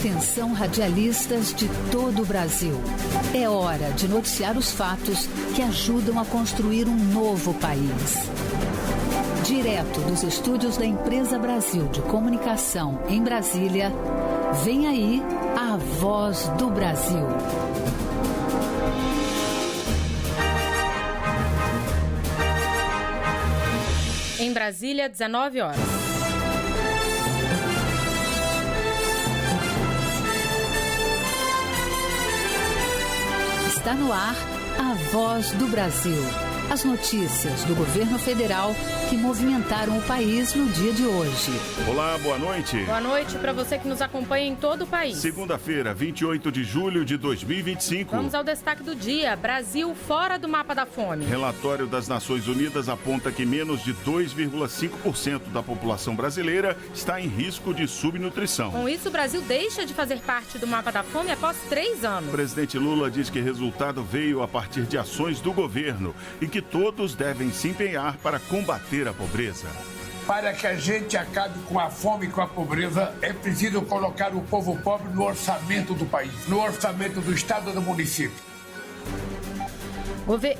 Atenção, radialistas de todo o Brasil. É hora de noticiar os fatos que ajudam a construir um novo país. Direto dos estúdios da Empresa Brasil de Comunicação, em Brasília, vem aí a Voz do Brasil. Em Brasília, 19 horas. Está no ar a Voz do Brasil. As notícias do governo federal que movimentaram o país no dia de hoje. Olá, boa noite. Boa noite para você que nos acompanha em todo o país. Segunda-feira, 28 de julho de 2025. Vamos ao destaque do dia. Brasil fora do mapa da fome. Relatório das Nações Unidas aponta que menos de 2,5% da população brasileira está em risco de subnutrição. Com isso, o Brasil deixa de fazer parte do mapa da fome após 3 anos. O presidente Lula diz que o resultado veio a partir de ações do governo e que todos devem se empenhar para combater a pobreza. Para que a gente acabe com a fome e com a pobreza, é preciso colocar o povo pobre no orçamento do país, no orçamento do estado e do município.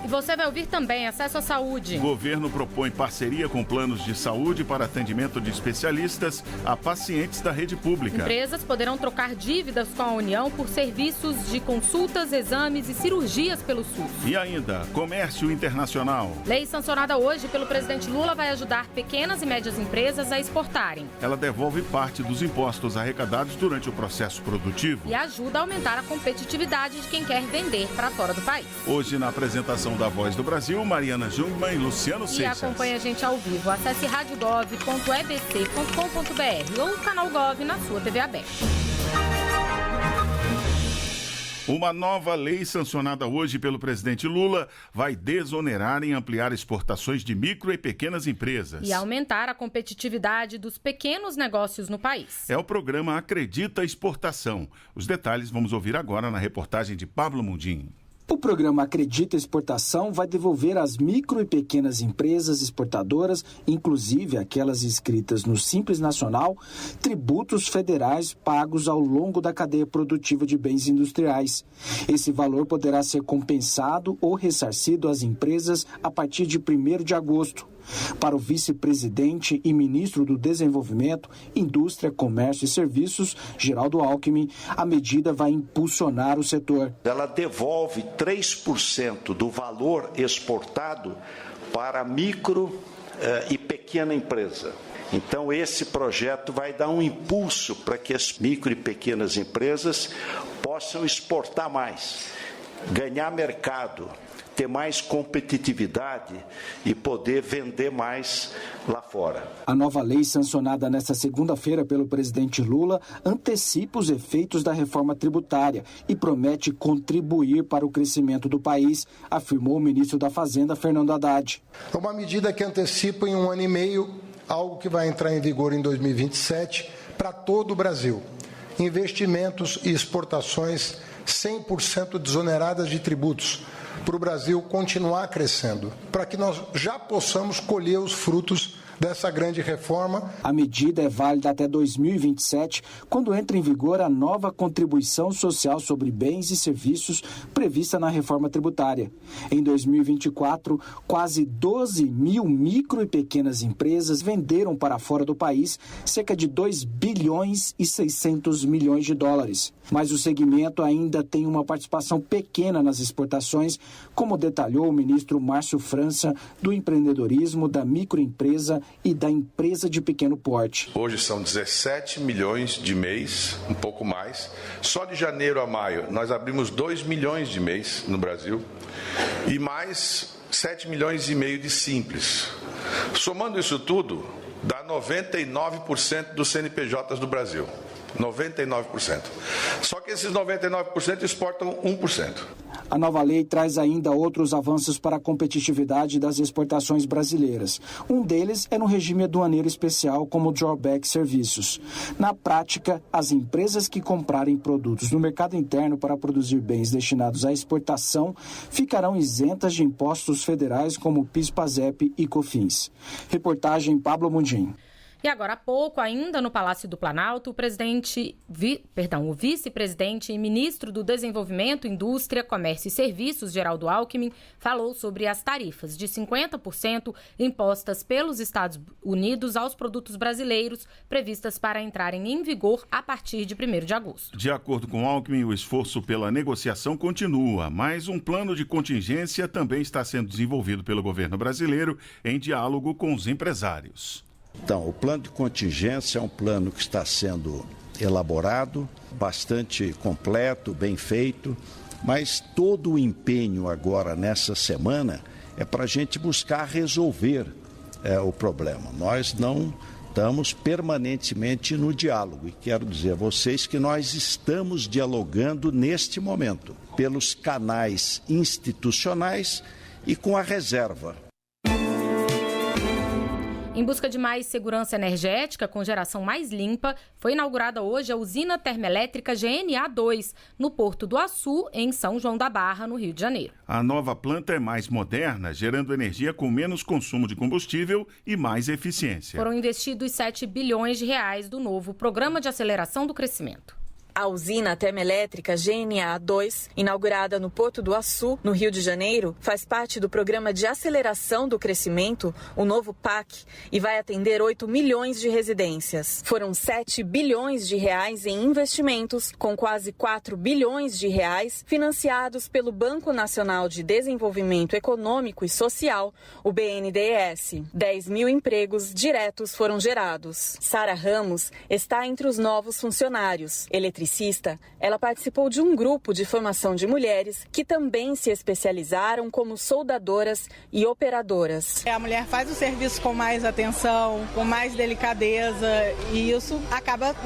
Você vai ouvir também acesso à saúde. O governo propõe parceria com planos de saúde para atendimento de especialistas a pacientes da rede pública. Empresas poderão trocar dívidas com a União por serviços de consultas, exames e cirurgias pelo SUS. E ainda, comércio internacional. Lei sancionada hoje pelo presidente Lula vai ajudar pequenas e médias empresas a exportarem. Ela devolve parte dos impostos arrecadados durante o processo produtivo. E ajuda a aumentar a competitividade de quem quer vender para fora do país. Hoje, na apresentação da Voz do Brasil, Mariana Jungmann e Luciano Seixas. E acompanha a gente ao vivo. Acesse radiogov.ebc.com.br ou o canal Gov na sua TV aberta. Uma nova lei sancionada hoje pelo presidente Lula vai desonerar e ampliar exportações de micro e pequenas empresas. E aumentar a competitividade dos pequenos negócios no país. É o programa Acredita Exportação. Os detalhes vamos ouvir agora na reportagem de Pablo Mundim. O programa Acredita Exportação vai devolver às micro e pequenas empresas exportadoras, inclusive aquelas inscritas no Simples Nacional, tributos federais pagos ao longo da cadeia produtiva de bens industriais. Esse valor poderá ser compensado ou ressarcido às empresas a partir de 1º de agosto. Para o vice-presidente e ministro do Desenvolvimento, Indústria, Comércio e Serviços, Geraldo Alckmin, a medida vai impulsionar o setor. Ela devolve 3% do valor exportado para a micro e pequena empresa. Então, esse projeto vai dar um impulso para que as micro e pequenas empresas possam exportar mais, ganhar mercado, ter mais competitividade e poder vender mais lá fora. A nova lei sancionada nesta segunda-feira pelo presidente Lula antecipa os efeitos da reforma tributária e promete contribuir para o crescimento do país, afirmou o ministro da Fazenda, Fernando Haddad. É uma medida que antecipa em 1 ano e meio algo que vai entrar em vigor em 2027 para todo o Brasil. Investimentos e exportações 100% desoneradas de tributos, para o Brasil continuar crescendo, para que nós já possamos colher os frutos dessa grande reforma. A medida é válida até 2027, quando entra em vigor a nova contribuição social sobre bens e serviços prevista na reforma tributária. Em 2024, quase 12 mil micro e pequenas empresas venderam para fora do país cerca de 2 bilhões e 600 milhões de dólares. Mas o segmento ainda tem uma participação pequena nas exportações, como detalhou o ministro Márcio França, do empreendedorismo, da microempresa e da empresa de pequeno porte. Hoje são 17 milhões de mês, um pouco mais. Só de janeiro a maio nós abrimos 2 milhões de mês no Brasil e mais 7 milhões e meio de simples. Somando isso tudo, dá 99% dos CNPJs do Brasil. 99%. Só que esses 99% exportam 1%. A nova lei traz ainda outros avanços para a competitividade das exportações brasileiras. Um deles é no regime aduaneiro especial, como o drawback serviços. Na prática, as empresas que comprarem produtos no mercado interno para produzir bens destinados à exportação ficarão isentas de impostos federais como PIS, PASEP e COFINS. Reportagem Pablo Mundim. E agora há pouco, ainda no Palácio do Planalto, o vice-presidente e ministro do Desenvolvimento, Indústria, Comércio e Serviços, Geraldo Alckmin, falou sobre as tarifas de 50% impostas pelos Estados Unidos aos produtos brasileiros, previstas para entrarem em vigor a partir de 1º de agosto. De acordo com Alckmin, o esforço pela negociação continua, mas um plano de contingência também está sendo desenvolvido pelo governo brasileiro em diálogo com os empresários. Então, o plano de contingência é um plano que está sendo elaborado, bastante completo, bem feito, mas todo o empenho agora nessa semana é para a gente buscar resolver o problema. Nós não estamos permanentemente no diálogo e quero dizer a vocês que nós estamos dialogando neste momento pelos canais institucionais e com a reserva. Em busca de mais segurança energética com geração mais limpa, foi inaugurada hoje a usina termoelétrica GNA 2, no Porto do Açu, em São João da Barra, no Rio de Janeiro. A nova planta é mais moderna, gerando energia com menos consumo de combustível e mais eficiência. Foram investidos 7 bilhões de reais do novo Programa de Aceleração do Crescimento. A usina termoelétrica GNA 2, inaugurada no Porto do Açu, no Rio de Janeiro, faz parte do Programa de Aceleração do Crescimento, o novo PAC, e vai atender 8 milhões de residências. Foram 7 bilhões de reais em investimentos, com quase 4 bilhões de reais financiados pelo Banco Nacional de Desenvolvimento Econômico e Social, o BNDES. 10 mil empregos diretos foram gerados. Sara Ramos está entre os novos funcionários. Ela participou de um grupo de formação de mulheres que também se especializaram como soldadoras e operadoras. A mulher faz o serviço com mais atenção, com mais delicadeza e isso acaba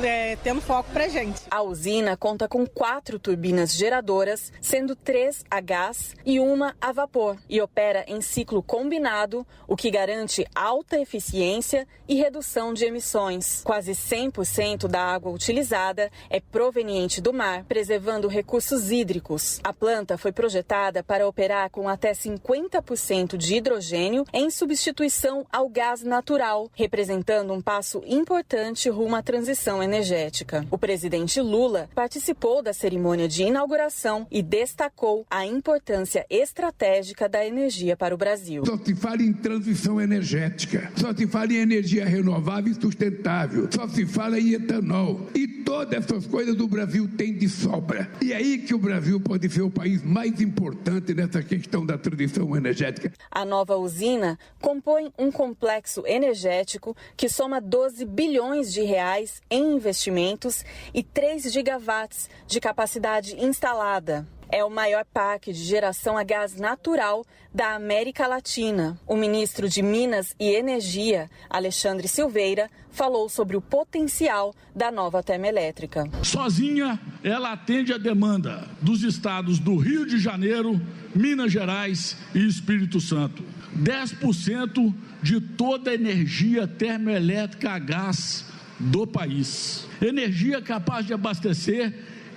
tendo foco pra gente. A usina conta com 4 turbinas geradoras, sendo 3 a gás e 1 a vapor, e opera em ciclo combinado, o que garante alta eficiência e redução de emissões. Quase 100% da água utilizada é proveniente do mar, preservando recursos hídricos. A planta foi projetada para operar com até 50% de hidrogênio em substituição ao gás natural, representando um passo importante rumo à transição energética. O presidente Lula participou da cerimônia de inauguração e destacou a importância estratégica da energia para o Brasil. Só se fala em transição energética, só se fala em energia renovável e sustentável, só se fala em etanol. E todas essas coisas do Brasil tem de sobra. E é aí que o Brasil pode ser o país mais importante nessa questão da transição energética. A nova usina compõe um complexo energético que soma 12 bilhões de reais em investimentos e 3 gigawatts de capacidade instalada. É o maior parque de geração a gás natural da América Latina. O ministro de Minas e Energia, Alexandre Silveira, falou sobre o potencial da nova termoelétrica. Sozinha, ela atende a demanda dos estados do Rio de Janeiro, Minas Gerais e Espírito Santo. 10% de toda a energia termoelétrica a gás do país. Energia capaz de abastecer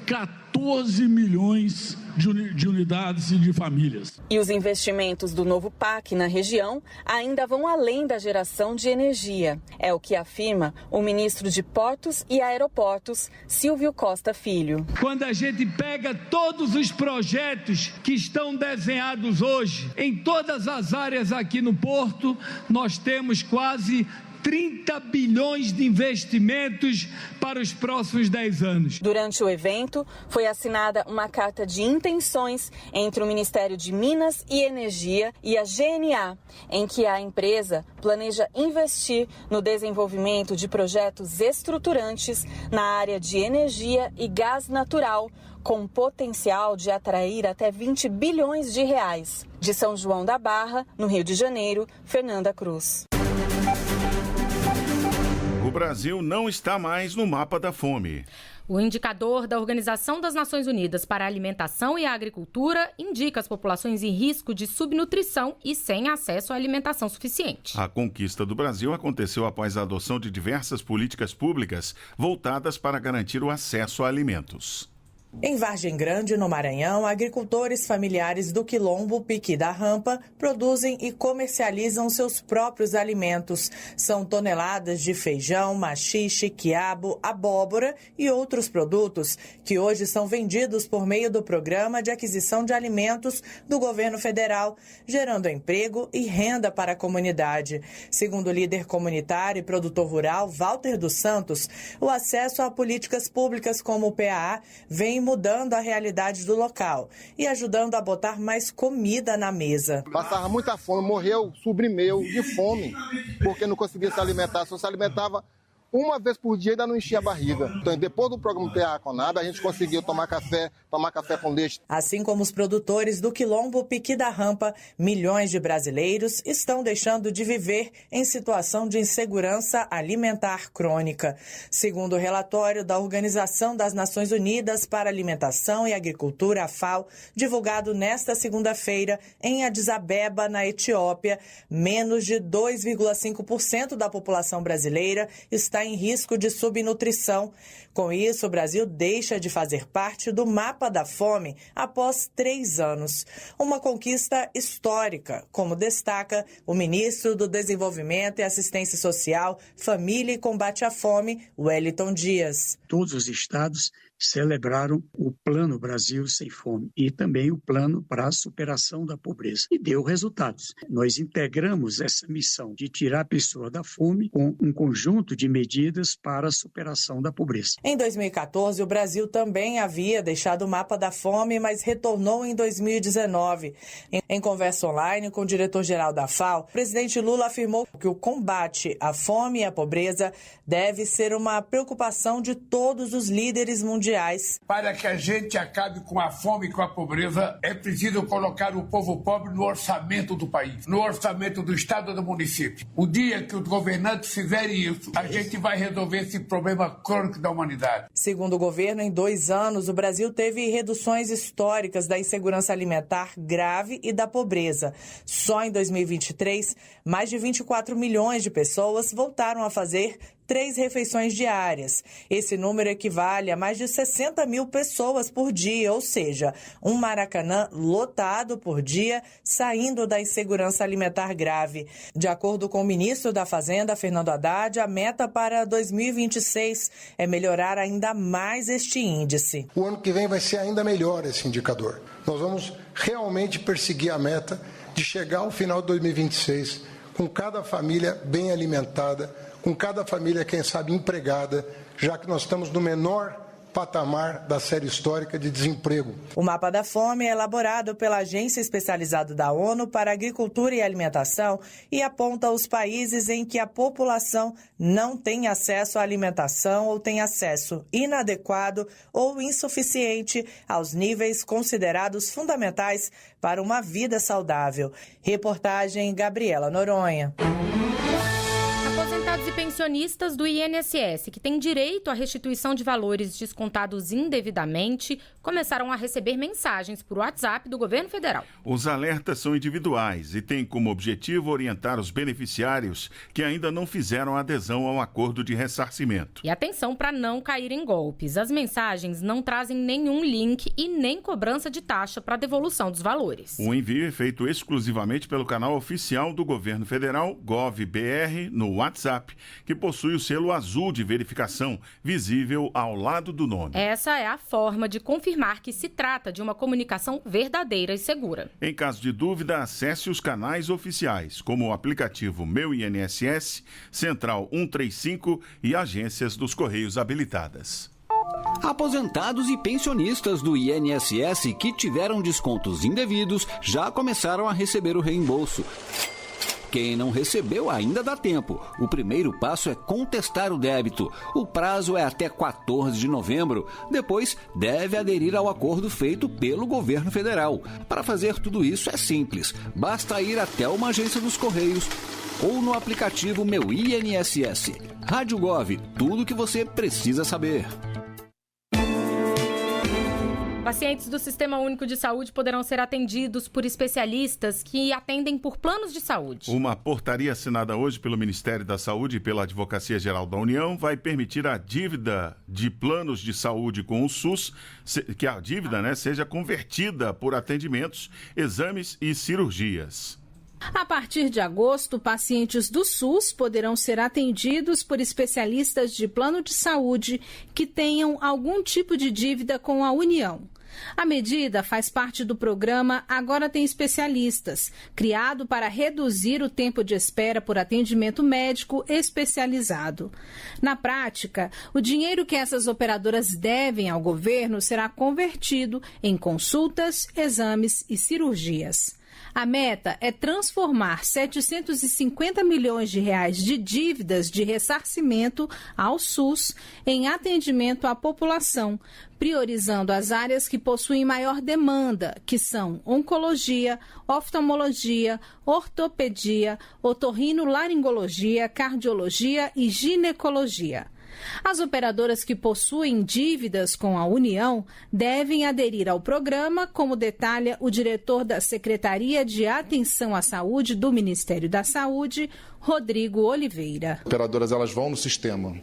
14 milhões de unidades e de famílias. E os investimentos do novo PAC na região ainda vão além da geração de energia. É o que afirma o ministro de Portos e Aeroportos, Silvio Costa Filho. Quando a gente pega todos os projetos que estão desenhados hoje, em todas as áreas aqui no Porto, nós temos quase 30 bilhões de investimentos para os próximos 10 anos. Durante o evento, foi assinada uma carta de intenções entre o Ministério de Minas e Energia e a GNA, em que a empresa planeja investir no desenvolvimento de projetos estruturantes na área de energia e gás natural, com potencial de atrair até 20 bilhões de reais. De São João da Barra, no Rio de Janeiro, Fernanda Cruz. O Brasil não está mais no mapa da fome. O indicador da Organização das Nações Unidas para a Alimentação e a Agricultura indica as populações em risco de subnutrição e sem acesso à alimentação suficiente. A conquista do Brasil aconteceu após a adoção de diversas políticas públicas voltadas para garantir o acesso a alimentos. Em Vargem Grande, no Maranhão, agricultores familiares do quilombo Piqui da Rampa produzem e comercializam seus próprios alimentos. São toneladas de feijão, maxixe, quiabo, abóbora e outros produtos que hoje são vendidos por meio do Programa de Aquisição de Alimentos do Governo Federal, gerando emprego e renda para a comunidade. Segundo o líder comunitário e produtor rural, Walter dos Santos, o acesso a políticas públicas como o PAA vem mudando a realidade do local e ajudando a botar mais comida na mesa. Passava muita fome, morreu sobrinho meu de fome, porque não conseguia se alimentar, só se alimentava uma vez por dia e ainda não enchia a barriga. Então, depois do programa PA Conab, a gente conseguiu tomar café com leite. Assim como os produtores do quilombo Piqui da Rampa, milhões de brasileiros estão deixando de viver em situação de insegurança alimentar crônica. Segundo o relatório da Organização das Nações Unidas para Alimentação e Agricultura, a FAO, divulgado nesta segunda-feira em Addis Abeba, na Etiópia, menos de 2,5% da população brasileira está em risco de subnutrição. Com isso, o Brasil deixa de fazer parte do mapa da fome após 3 anos. Uma conquista histórica, como destaca o ministro do Desenvolvimento e Assistência Social, Família e Combate à Fome, Wellington Dias. Todos os estados celebraram o Plano Brasil Sem Fome e também o plano para a superação da pobreza. E deu resultados. Nós integramos essa missão de tirar a pessoa da fome com um conjunto de medidas para a superação da pobreza. Em 2014, o Brasil também havia deixado o mapa da fome, mas retornou em 2019. Em conversa online com o diretor-geral da FAO, o presidente Lula afirmou que o combate à fome e à pobreza deve ser uma preocupação de todos os líderes mundiais. Para que a gente acabe com a fome e com a pobreza, é preciso colocar o povo pobre no orçamento do país, no orçamento do estado e do município. O dia que os governantes fizerem isso, a gente vai resolver esse problema crônico da humanidade. Segundo o governo, em 2 anos, o Brasil teve reduções históricas da insegurança alimentar grave e da pobreza. Só em 2023, mais de 24 milhões de pessoas voltaram a fazer 3 refeições diárias. Esse número equivale a mais de 60 mil pessoas por dia, ou seja, um Maracanã lotado por dia, saindo da insegurança alimentar grave. De acordo com o ministro da Fazenda, Fernando Haddad, a meta para 2026 é melhorar ainda mais este índice. O ano que vem vai ser ainda melhor esse indicador. Nós vamos realmente perseguir a meta de chegar ao final de 2026 com cada família bem alimentada, com cada família, quem sabe, empregada, já que nós estamos no menor patamar da série histórica de desemprego. O mapa da fome é elaborado pela Agência Especializada da ONU para Agricultura e Alimentação e aponta os países em que a população não tem acesso à alimentação ou tem acesso inadequado ou insuficiente aos níveis considerados fundamentais para uma vida saudável. Reportagem Gabriela Noronha. Aposentados e pensionistas do INSS, que têm direito à restituição de valores descontados indevidamente, começaram a receber mensagens por WhatsApp do governo federal. Os alertas são individuais e têm como objetivo orientar os beneficiários que ainda não fizeram adesão ao acordo de ressarcimento. E atenção para não cair em golpes. As mensagens não trazem nenhum link e nem cobrança de taxa para devolução dos valores. O envio é feito exclusivamente pelo canal oficial do governo federal, GovBR, no WhatsApp, que possui o selo azul de verificação, visível ao lado do nome. Essa é a forma de confirmar que se trata de uma comunicação verdadeira e segura. Em caso de dúvida, acesse os canais oficiais, como o aplicativo Meu INSS, Central 135 e agências dos Correios habilitadas. Aposentados e pensionistas do INSS que tiveram descontos indevidos já começaram a receber o reembolso. Quem não recebeu ainda dá tempo. O primeiro passo é contestar o débito. O prazo é até 14 de novembro. Depois, deve aderir ao acordo feito pelo governo federal. Para fazer tudo isso é simples. Basta ir até uma agência dos Correios ou no aplicativo Meu INSS. Rádio Gov, tudo o que você precisa saber. Pacientes do Sistema Único de Saúde poderão ser atendidos por especialistas que atendem por planos de saúde. Uma portaria assinada hoje pelo Ministério da Saúde e pela Advocacia Geral da União vai permitir a dívida de planos de saúde com o SUS, que a dívida, seja convertida por atendimentos, exames e cirurgias. A partir de agosto, pacientes do SUS poderão ser atendidos por especialistas de plano de saúde que tenham algum tipo de dívida com a União. A medida faz parte do programa Agora Tem Especialistas, criado para reduzir o tempo de espera por atendimento médico especializado. Na prática, o dinheiro que essas operadoras devem ao governo será convertido em consultas, exames e cirurgias. A meta é transformar 750 milhões de reais de dívidas de ressarcimento ao SUS em atendimento à população, priorizando as áreas que possuem maior demanda, que são oncologia, oftalmologia, ortopedia, otorrinolaringologia, cardiologia e ginecologia. As operadoras que possuem dívidas com a União devem aderir ao programa, como detalha o diretor da Secretaria de Atenção à Saúde do Ministério da Saúde, Rodrigo Oliveira. As operadoras elas vão no sistema,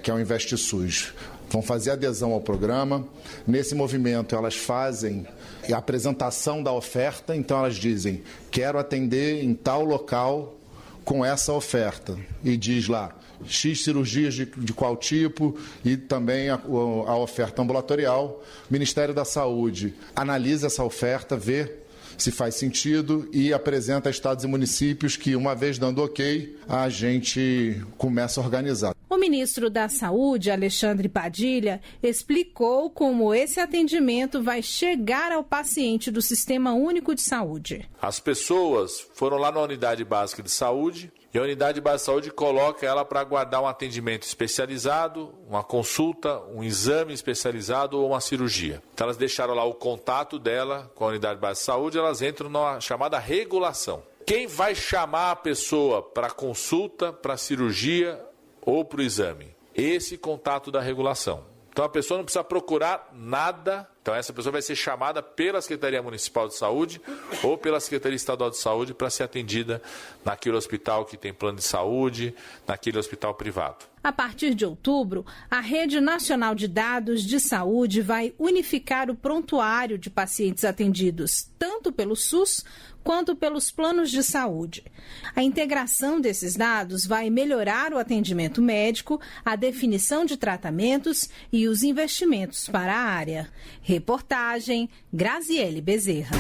que é o InvestiSUS, vão fazer adesão ao programa. Nesse movimento elas fazem a apresentação da oferta, então elas dizem, quero atender em tal local com essa oferta, e diz lá, X cirurgias de qual tipo e também a oferta ambulatorial. O Ministério da Saúde analisa essa oferta, vê se faz sentido e apresenta a estados e municípios que, uma vez dando ok, a gente começa a organizar. O ministro da Saúde, Alexandre Padilha, explicou como esse atendimento vai chegar ao paciente do Sistema Único de Saúde. As pessoas foram lá na unidade básica de saúde e a unidade básica de saúde coloca ela para aguardar um atendimento especializado, uma consulta, um exame especializado ou uma cirurgia. Então elas deixaram lá o contato dela com a unidade básica de saúde, elas entram na chamada regulação. Quem vai chamar a pessoa para consulta, para cirurgia ou para o exame? Esse contato da regulação. Então a pessoa não precisa procurar nada. Então essa pessoa vai ser chamada pela Secretaria Municipal de Saúde ou pela Secretaria Estadual de Saúde para ser atendida naquele hospital que tem plano de saúde, naquele hospital privado. A partir de outubro, a Rede Nacional de Dados de Saúde vai unificar o prontuário de pacientes atendidos tanto pelo SUS quanto pelos planos de saúde. A integração desses dados vai melhorar o atendimento médico, a definição de tratamentos e os investimentos para a área. Reportagem Graziele Bezerra.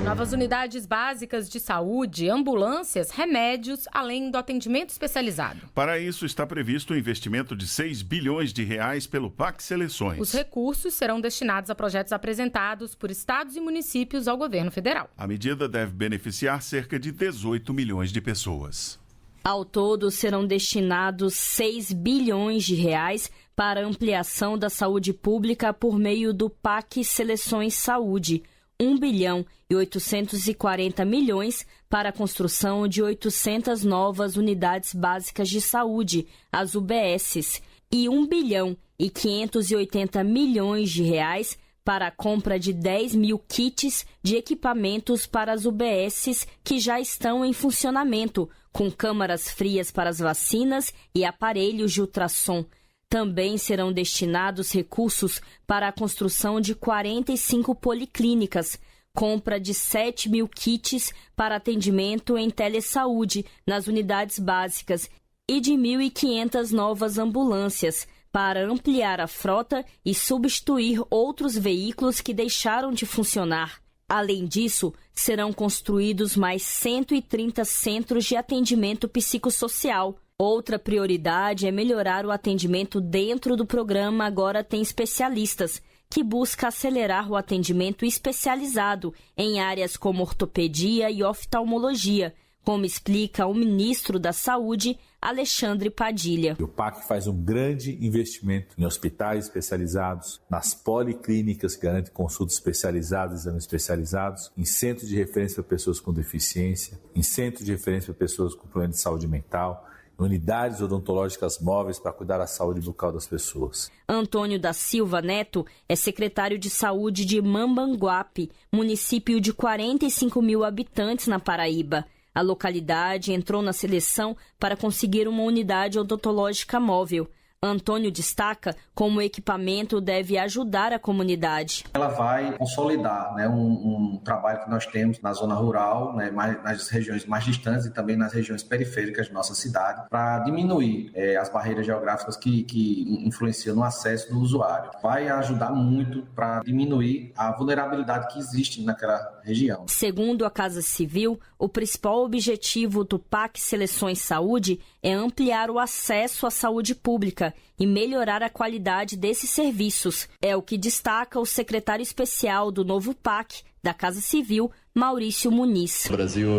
Novas unidades básicas de saúde, ambulâncias, remédios, além do atendimento especializado. Para isso, está previsto um investimento de 6 bilhões de reais pelo PAC Seleções. Os recursos serão destinados a projetos apresentados por estados e municípios ao governo federal. A medida deve beneficiar cerca de 18 milhões de pessoas. Ao todo, serão destinados 6 bilhões de reais para a ampliação da saúde pública por meio do PAC Seleções Saúde. 1 bilhão e 840 milhões para a construção de 800 novas unidades básicas de saúde, as UBSs, e 1 bilhão e 580 milhões de reais para a compra de 10 mil kits de equipamentos para as UBSs que já estão em funcionamento, com câmaras frias para as vacinas e aparelhos de ultrassom. Também serão destinados recursos para a construção de 45 policlínicas, compra de 7 mil kits para atendimento em telesaúde nas unidades básicas e de 1.500 novas ambulâncias para ampliar a frota e substituir outros veículos que deixaram de funcionar. Além disso, serão construídos mais 130 centros de atendimento psicossocial. Outra prioridade é melhorar o atendimento dentro do programa Agora Tem Especialistas, que busca acelerar o atendimento especializado em áreas como ortopedia e oftalmologia, como explica o ministro da Saúde, Alexandre Padilha. O PAC faz um grande investimento em hospitais especializados, nas policlínicas que garantem consultas especializadas, exames especializados, em centros de referência para pessoas com deficiência, em centros de referência para pessoas com problema de saúde mental, unidades odontológicas móveis para cuidar da saúde bucal das pessoas. Antônio da Silva Neto é secretário de Saúde de Mambanguape, município de 45 mil habitantes na Paraíba. A localidade entrou na seleção para conseguir uma unidade odontológica móvel. Antônio destaca como o equipamento deve ajudar a comunidade. Ela vai consolidar, né, um trabalho que nós temos na zona rural, né, nas regiões mais distantes e também nas regiões periféricas de nossa cidade, para diminuir as barreiras geográficas que influenciam no acesso do usuário. Vai ajudar muito para diminuir a vulnerabilidade que existe naquela região. Segundo a Casa Civil, o principal objetivo do PAC Seleções Saúde é ampliar o acesso à saúde pública e melhorar a qualidade desses serviços. É o que destaca o secretário especial do novo PAC da Casa Civil, Maurício Muniz. O Brasil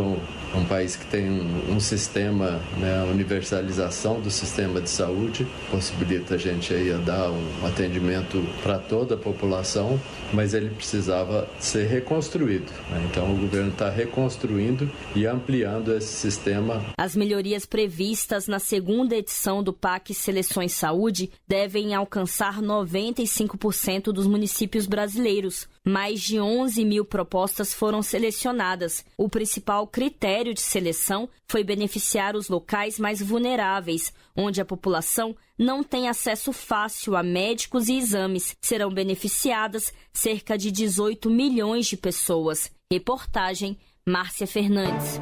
é um país que tem um sistema, né, a universalização do sistema de saúde, possibilita a gente aí a dar um atendimento para toda a população, mas ele precisava ser reconstruído, né? Então o governo está reconstruindo e ampliando esse sistema. As melhorias previstas na segunda edição do PAC Seleções Saúde devem alcançar 95% dos municípios brasileiros. Mais de 11 mil propostas foram selecionadas. O principal critério de seleção foi beneficiar os locais mais vulneráveis, onde a população não tem acesso fácil a médicos e exames. Serão beneficiadas cerca de 18 milhões de pessoas. Reportagem, Márcia Fernandes.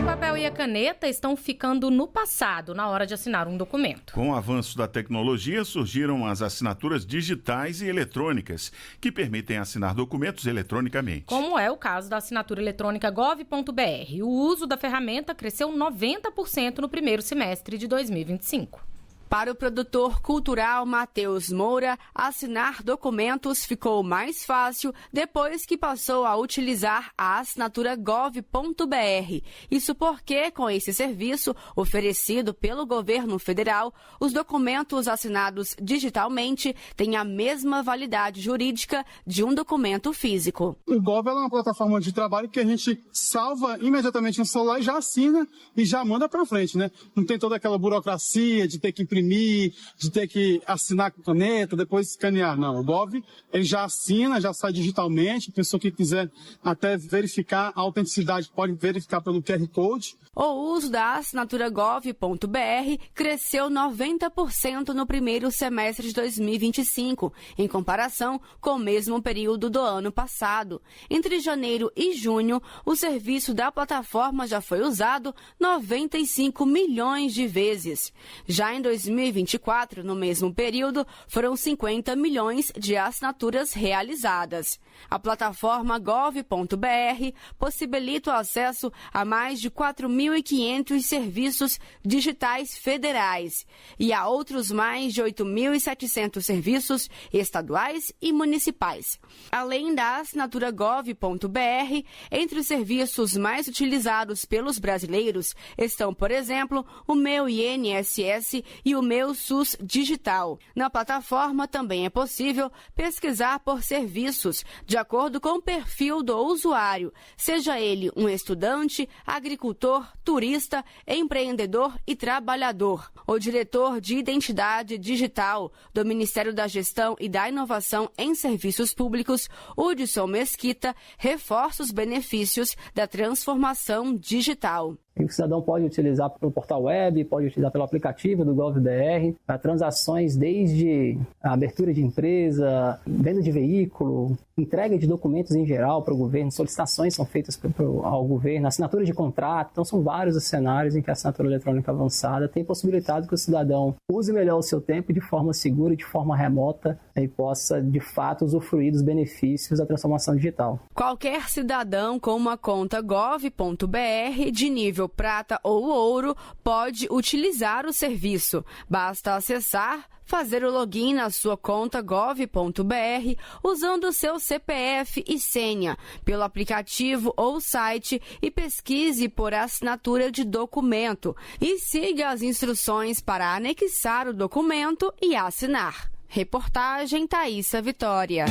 O papel e a caneta estão ficando no passado na hora de assinar um documento. Com o avanço da tecnologia, surgiram as assinaturas digitais e eletrônicas, que permitem assinar documentos eletronicamente. Como é o caso da assinatura eletrônica gov.br. O uso da ferramenta cresceu 90% no primeiro semestre de 2025. Para o produtor cultural Matheus Moura, assinar documentos ficou mais fácil depois que passou a utilizar a assinatura gov.br. Isso porque, com esse serviço oferecido pelo governo federal, os documentos assinados digitalmente têm a mesma validade jurídica de um documento físico. O Gov é uma plataforma de trabalho que a gente salva imediatamente no celular e já assina e já manda para frente, né? Não tem toda aquela burocracia de ter que imprimir, de ter que assinar com caneta, depois escanear. Não, o Gov, ele já assina, já sai digitalmente. A pessoa que quiser até verificar a autenticidade pode verificar pelo QR Code. O uso da assinatura gov.br cresceu 90% no primeiro semestre de 2025, em comparação com o mesmo período do ano passado. Entre janeiro e junho, o serviço da plataforma já foi usado 95 milhões de vezes. Já em 2024, no mesmo período, foram 50 milhões de assinaturas realizadas. A plataforma gov.br possibilita o acesso a mais de 4.500 serviços digitais federais e a outros mais de 8.700 serviços estaduais e municipais. Além da assinatura gov.br, entre os serviços mais utilizados pelos brasileiros estão, por exemplo, o Meu INSS e o Meu SUS Digital. Na plataforma também é possível pesquisar por serviços, de acordo com o perfil do usuário, seja ele um estudante, agricultor, turista, empreendedor e trabalhador. O diretor de Identidade Digital do Ministério da Gestão e da Inovação em Serviços Públicos, Hudson Mesquita, reforça os benefícios da transformação digital. O cidadão pode utilizar pelo portal web, pode utilizar pelo aplicativo do GovBR, para transações desde a abertura de empresa, venda de veículo, entrega de documentos em geral para o governo, solicitações são feitas ao governo, assinatura de contrato. Então são vários os cenários em que a assinatura eletrônica avançada tem possibilitado que o cidadão use melhor o seu tempo de forma segura, de forma remota, e possa de fato usufruir dos benefícios da transformação digital. Qualquer cidadão com uma conta gov.br de nível prata ou ouro pode utilizar o serviço. Basta acessar, fazer o login na sua conta gov.br usando o seu CPF e senha pelo aplicativo ou site e pesquise por assinatura de documento e siga as instruções para anexar o documento e assinar. Reportagem Thaísa Vitória.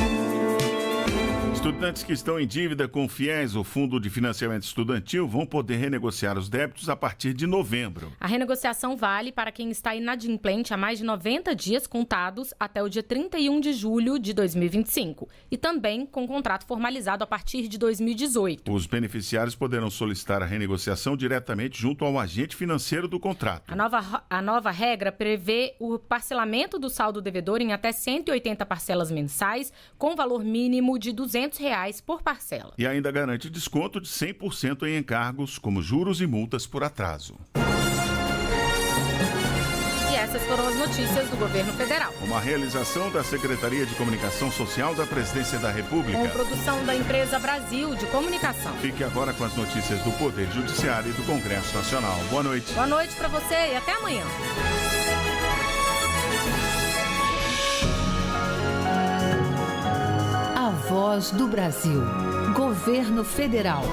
Estudantes que estão em dívida com o FIES, o Fundo de Financiamento Estudantil, vão poder renegociar os débitos a partir de novembro. A renegociação vale para quem está inadimplente há mais de 90 dias contados até o dia 31 de julho de 2025 e também com contrato formalizado a partir de 2018. Os beneficiários poderão solicitar a renegociação diretamente junto ao agente financeiro do contrato. A nova regra prevê o parcelamento do saldo devedor em até 180 parcelas mensais, com valor mínimo de R$ 200 por parcela. E ainda garante desconto de 100% em encargos, como juros e multas por atraso. E essas foram as notícias do governo federal. Uma realização da Secretaria de Comunicação Social da Presidência da República. Com produção da empresa Brasil de Comunicação. Fique agora com as notícias do Poder Judiciário e do Congresso Nacional. Boa noite. Boa noite para você e até amanhã. A Voz do Brasil. Governo Federal.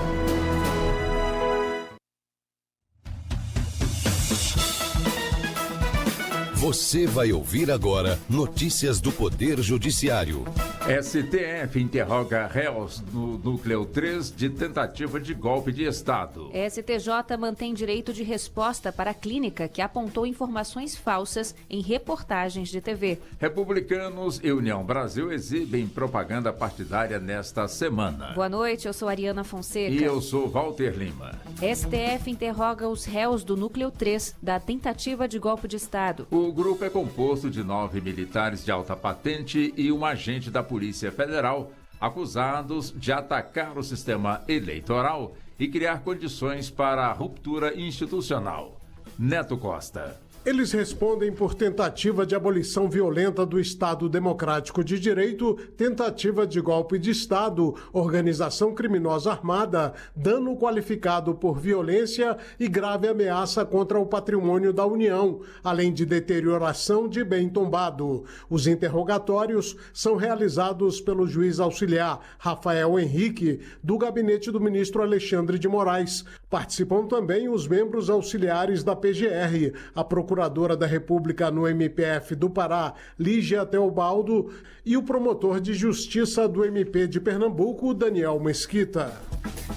Você vai ouvir agora notícias do Poder Judiciário. STF interroga réus no Núcleo 3 de tentativa de golpe de Estado. STJ mantém direito de resposta para a clínica que apontou informações falsas em reportagens de TV. Republicanos e União Brasil exibem propaganda partidária nesta semana. Boa noite, eu sou Ariana Fonseca. E eu sou Walter Lima. STF interroga os réus do Núcleo 3 da tentativa de golpe de Estado. O grupo é composto de 9 militares de alta patente e um agente da Polícia Federal, acusados de atacar o sistema eleitoral e criar condições para a ruptura institucional. Neto Costa. Eles respondem por tentativa de abolição violenta do Estado Democrático de Direito, tentativa de golpe de Estado, organização criminosa armada, dano qualificado por violência e grave ameaça contra o patrimônio da União, além de deterioração de bem tombado. Os interrogatórios são realizados pelo juiz auxiliar Rafael Henrique, do gabinete do ministro Alexandre de Moraes. Participam também os membros auxiliares da PGR, a Procuradora da República no MPF do Pará, Lígia Teobaldo, e o promotor de Justiça do MP de Pernambuco, Daniel Mesquita.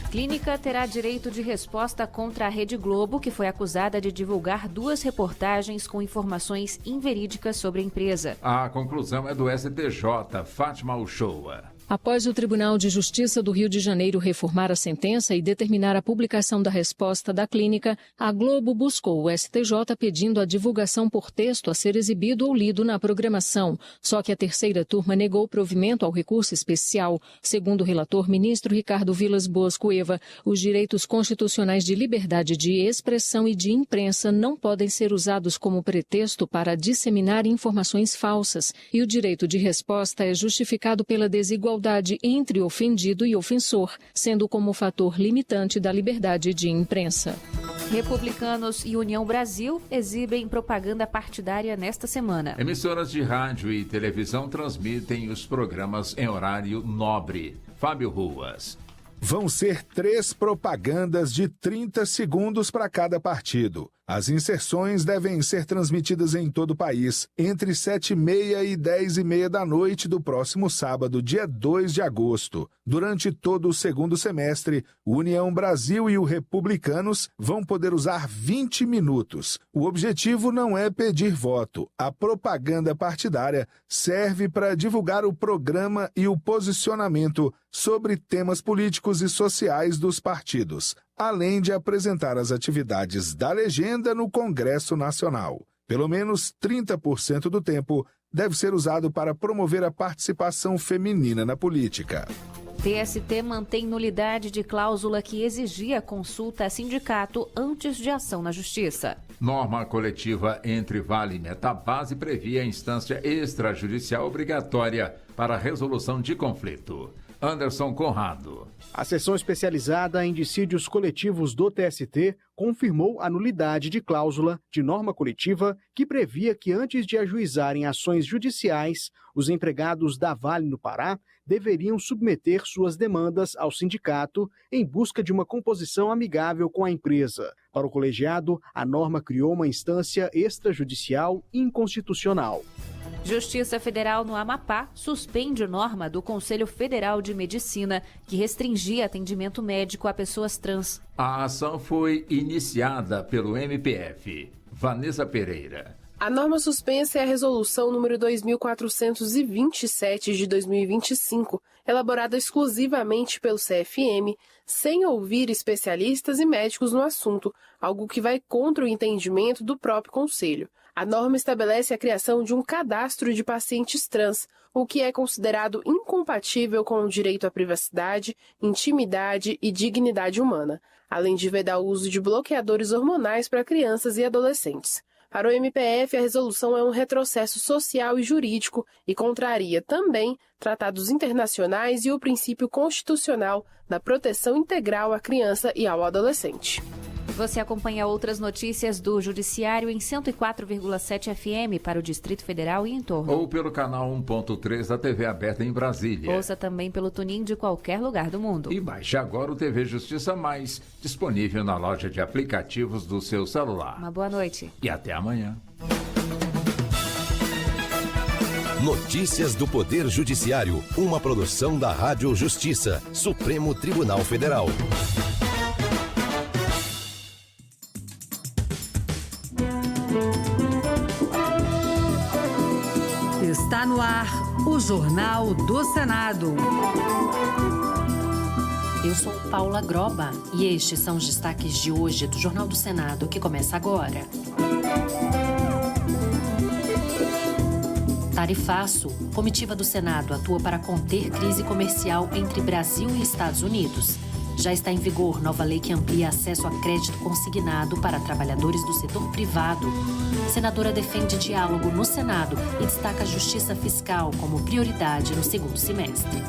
Clínica terá direito de resposta contra a Rede Globo, que foi acusada de divulgar 2 reportagens com informações inverídicas sobre a empresa. A conclusão é do STJ, Fátima Uchoa. Após o Tribunal de Justiça do Rio de Janeiro reformar a sentença e determinar a publicação da resposta da clínica, a Globo buscou o STJ pedindo a divulgação por texto a ser exibido ou lido na programação. Só que a terceira turma negou provimento ao recurso especial. Segundo o relator ministro Ricardo Vilas Boas Cueva, os direitos constitucionais de liberdade de expressão e de imprensa não podem ser usados como pretexto para disseminar informações falsas, e o direito de resposta é justificado pela desigualdade entre ofendido e ofensor, sendo como fator limitante da liberdade de imprensa. Republicanos e União Brasil exibem propaganda partidária nesta semana. Emissoras de rádio e televisão transmitem os programas em horário nobre. Fábio Ruas. Vão ser 3 propagandas de 30 segundos para cada partido. As inserções devem ser transmitidas em todo o país entre 7h30 e 10h30 da noite do próximo sábado, dia 2 de agosto. Durante todo o segundo semestre, o União Brasil e o Republicanos vão poder usar 20 minutos. O objetivo não é pedir voto. A propaganda partidária serve para divulgar o programa e o posicionamento sobre temas políticos e sociais dos partidos, além de apresentar as atividades da legenda no Congresso Nacional. Pelo menos 30% do tempo deve ser usado para promover a participação feminina na política. TST mantém nulidade de cláusula que exigia consulta a sindicato antes de ação na Justiça. Norma coletiva entre Vale e Metabase previa a instância extrajudicial obrigatória para a resolução de conflito. Anderson Conrado. A seção especializada em dissídios coletivos do TST confirmou a nulidade de cláusula de norma coletiva que previa que antes de ajuizarem ações judiciais, os empregados da Vale no Pará deveriam submeter suas demandas ao sindicato em busca de uma composição amigável com a empresa. Para o colegiado, a norma criou uma instância extrajudicial inconstitucional. Justiça Federal no Amapá suspende norma do Conselho Federal de Medicina que restringia atendimento médico a pessoas trans. A ação foi iniciada pelo MPF. Vanessa Pereira. A norma suspensa é a resolução número 2427 de 2025, elaborada exclusivamente pelo CFM, sem ouvir especialistas e médicos no assunto, algo que vai contra o entendimento do próprio Conselho. A norma estabelece a criação de um cadastro de pacientes trans, o que é considerado incompatível com o direito à privacidade, intimidade e dignidade humana, além de vedar o uso de bloqueadores hormonais para crianças e adolescentes. Para o MPF, a resolução é um retrocesso social e jurídico e contraria também tratados internacionais e o princípio constitucional da proteção integral à criança e ao adolescente. Você acompanha outras notícias do Judiciário em 104,7 FM para o Distrito Federal e em torno. Ou pelo canal 1.3 da TV aberta em Brasília. Ouça também pelo TuneIn de qualquer lugar do mundo. E baixe agora o TV Justiça Mais, disponível na loja de aplicativos do seu celular. Uma boa noite. E até amanhã. Notícias do Poder Judiciário, uma produção da Rádio Justiça, Supremo Tribunal Federal. Está no ar o Jornal do Senado. Eu sou Paula Groba e estes são os destaques de hoje do Jornal do Senado, que começa agora. Tarifaço. Comitiva do Senado atua para conter crise comercial entre Brasil e Estados Unidos. Já está em vigor nova lei que amplia acesso a crédito consignado para trabalhadores do setor privado. Senadora defende diálogo no Senado e destaca a justiça fiscal como prioridade no segundo semestre.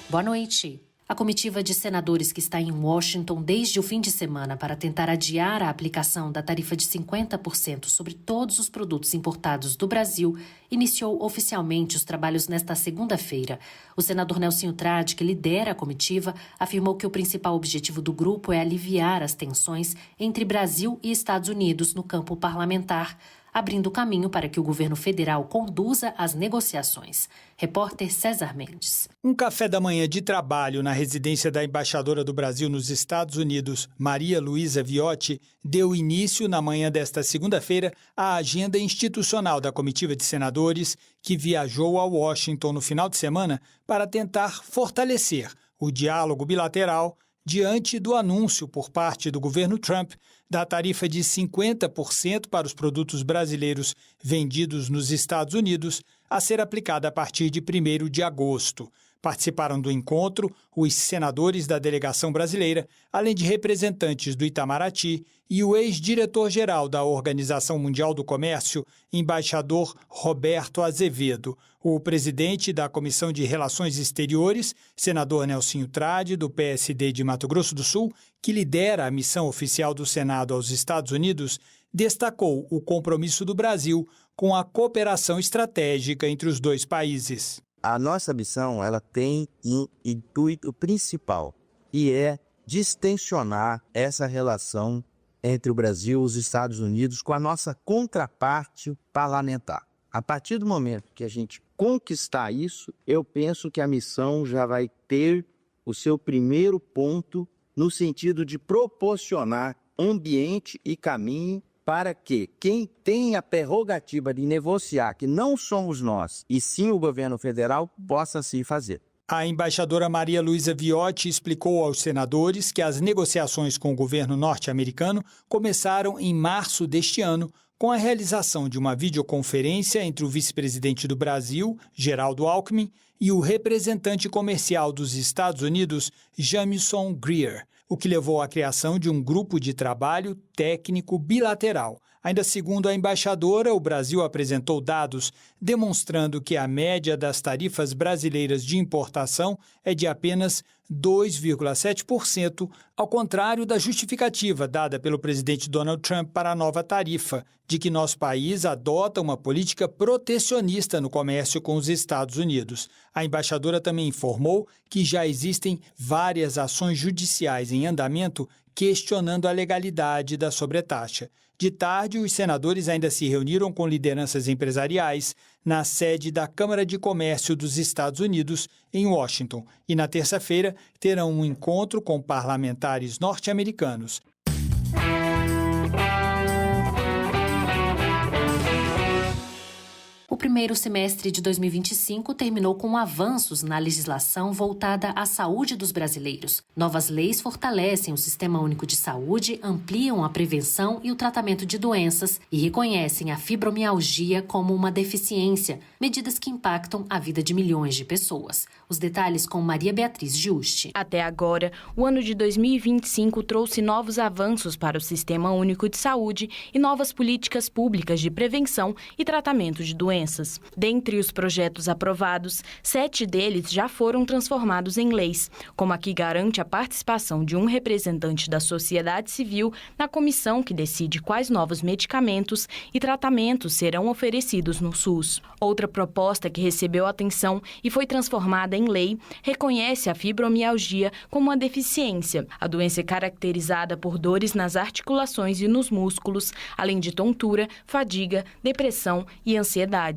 Boa noite. A comitiva de senadores que está em Washington desde o fim de semana para tentar adiar a aplicação da tarifa de 50% sobre todos os produtos importados do Brasil iniciou oficialmente os trabalhos nesta segunda-feira. O senador Nelsinho Trade, que lidera a comitiva, afirmou que o principal objetivo do grupo é aliviar as tensões entre Brasil e Estados Unidos no campo parlamentar, abrindo caminho para que o governo federal conduza as negociações. Repórter César Mendes. Um café da manhã de trabalho na residência da embaixadora do Brasil nos Estados Unidos, Maria Luísa Viotti, deu início na manhã desta segunda-feira à agenda institucional da comitiva de senadores que viajou a Washington no final de semana para tentar fortalecer o diálogo bilateral diante do anúncio por parte do governo Trump da tarifa de 50% para os produtos brasileiros vendidos nos Estados Unidos a ser aplicada a partir de 1º de agosto. Participaram do encontro os senadores da delegação brasileira, além de representantes do Itamaraty e o ex-diretor-geral da Organização Mundial do Comércio, embaixador Roberto Azevedo. O presidente da Comissão de Relações Exteriores, senador Nelsinho Trade, do PSD de Mato Grosso do Sul, que lidera a missão oficial do Senado aos Estados Unidos, destacou o compromisso do Brasil com a cooperação estratégica entre os dois países. A nossa missão ela tem um intuito principal e é distensionar essa relação entre o Brasil e os Estados Unidos com a nossa contraparte parlamentar. A partir do momento que a gente conquistar isso, eu penso que a missão já vai ter o seu primeiro ponto no sentido de proporcionar ambiente e caminho para que quem tem a prerrogativa de negociar, que não somos nós, e sim o governo federal, possa assim fazer. A embaixadora Maria Luísa Viotti explicou aos senadores que as negociações com o governo norte-americano começaram em março deste ano, com a realização de uma videoconferência entre o vice-presidente do Brasil, Geraldo Alckmin, e o representante comercial dos Estados Unidos, Jamieson Greer, o que levou à criação de um grupo de trabalho técnico bilateral. Ainda segundo a embaixadora, o Brasil apresentou dados demonstrando que a média das tarifas brasileiras de importação é de apenas 2,7%, ao contrário da justificativa dada pelo presidente Donald Trump para a nova tarifa, de que nosso país adota uma política protecionista no comércio com os Estados Unidos. A embaixadora também informou que já existem várias ações judiciais em andamento questionando a legalidade da sobretaxa. De tarde, os senadores ainda se reuniram com lideranças empresariais na sede da Câmara de Comércio dos Estados Unidos, em Washington, e na terça-feira terão um encontro com parlamentares norte-americanos. O primeiro semestre de 2025 terminou com avanços na legislação voltada à saúde dos brasileiros. Novas leis fortalecem o Sistema Único de Saúde, ampliam a prevenção e o tratamento de doenças e reconhecem a fibromialgia como uma deficiência, medidas que impactam a vida de milhões de pessoas. Os detalhes com Maria Beatriz Giusti. Até agora, o ano de 2025 trouxe novos avanços para o Sistema Único de Saúde e novas políticas públicas de prevenção e tratamento de doenças. Dentre os projetos aprovados, 7 deles já foram transformados em leis, como a que garante a participação de um representante da sociedade civil na comissão que decide quais novos medicamentos e tratamentos serão oferecidos no SUS. Outra proposta que recebeu atenção e foi transformada em lei reconhece a fibromialgia como uma deficiência. A doença é caracterizada por dores nas articulações e nos músculos, além de tontura, fadiga, depressão e ansiedade.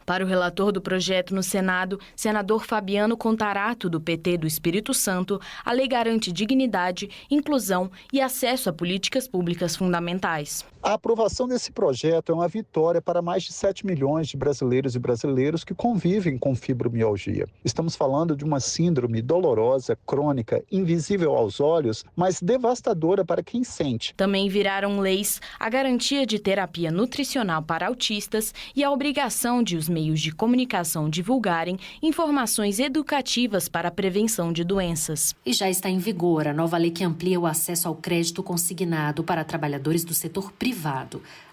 Para o relator do projeto no Senado, senador Fabiano Contarato, do PT do Espírito Santo, a lei garante dignidade, inclusão e acesso a políticas públicas fundamentais. A aprovação desse projeto é uma vitória para mais de 7 milhões de brasileiros e brasileiras que convivem com fibromialgia. Estamos falando de uma síndrome dolorosa, crônica, invisível aos olhos, mas devastadora para quem sente. Também viraram leis a garantia de terapia nutricional para autistas e a obrigação de os meios de comunicação divulgarem informações educativas para a prevenção de doenças. E já está em vigor a nova lei que amplia o acesso ao crédito consignado para trabalhadores do setor privado.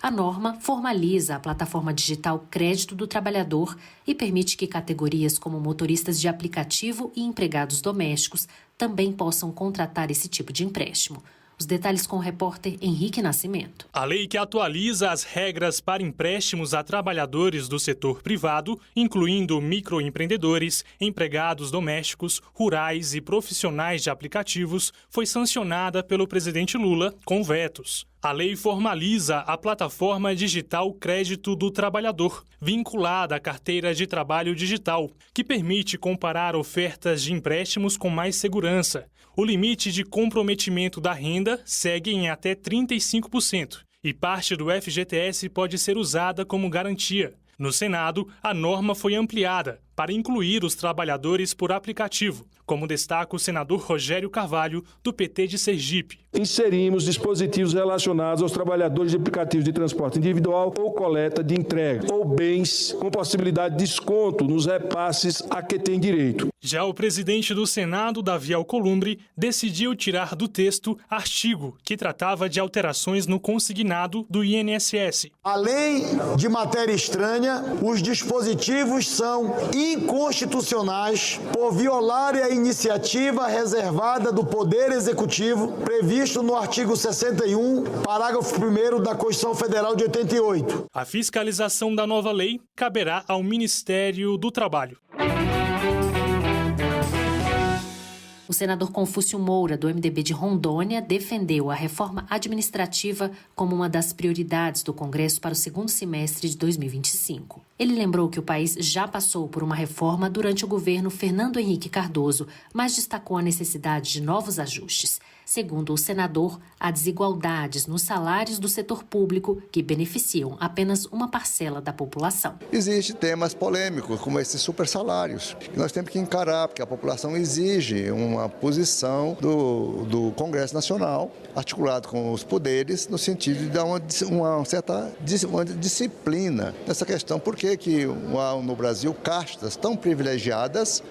A norma formaliza a plataforma digital Crédito do Trabalhador e permite que categorias como motoristas de aplicativo e empregados domésticos também possam contratar esse tipo de empréstimo. Os detalhes com o repórter Henrique Nascimento. A lei que atualiza as regras para empréstimos a trabalhadores do setor privado, incluindo microempreendedores, empregados domésticos, rurais e profissionais de aplicativos, foi sancionada pelo presidente Lula com vetos. A lei formaliza a plataforma digital Crédito do Trabalhador, vinculada à carteira de trabalho digital, que permite comparar ofertas de empréstimos com mais segurança. O limite de comprometimento da renda segue em até 35% e parte do FGTS pode ser usada como garantia. No Senado, a norma foi ampliada para incluir os trabalhadores por aplicativo, como destaca o senador Rogério Carvalho, do PT de Sergipe. Inserimos dispositivos relacionados aos trabalhadores de aplicativos de transporte individual ou coleta de entrega, ou bens com possibilidade de desconto nos repasses a que tem direito. Já o presidente do Senado, Davi Alcolumbre, decidiu tirar do texto artigo que tratava de alterações no consignado do INSS. Além de matéria estranha, os dispositivos são inconstitucionais por violarem a iniciativa reservada do Poder Executivo previsto no artigo 61, parágrafo 1º da Constituição Federal de 88. A fiscalização da nova lei caberá ao Ministério do Trabalho. O senador Confúcio Moura, do MDB de Rondônia, defendeu a reforma administrativa como uma das prioridades do Congresso para o segundo semestre de 2025. Ele lembrou que o país já passou por uma reforma durante o governo Fernando Henrique Cardoso, mas destacou a necessidade de novos ajustes. Segundo o senador, há desigualdades nos salários do setor público que beneficiam apenas uma parcela da população. Existem temas polêmicos, como esses supersalários, que nós temos que encarar, porque a população exige uma posição do Congresso Nacional, articulado com os poderes, no sentido de dar uma certa disciplina nessa questão. Por que há no Brasil castas tão privilegiadas,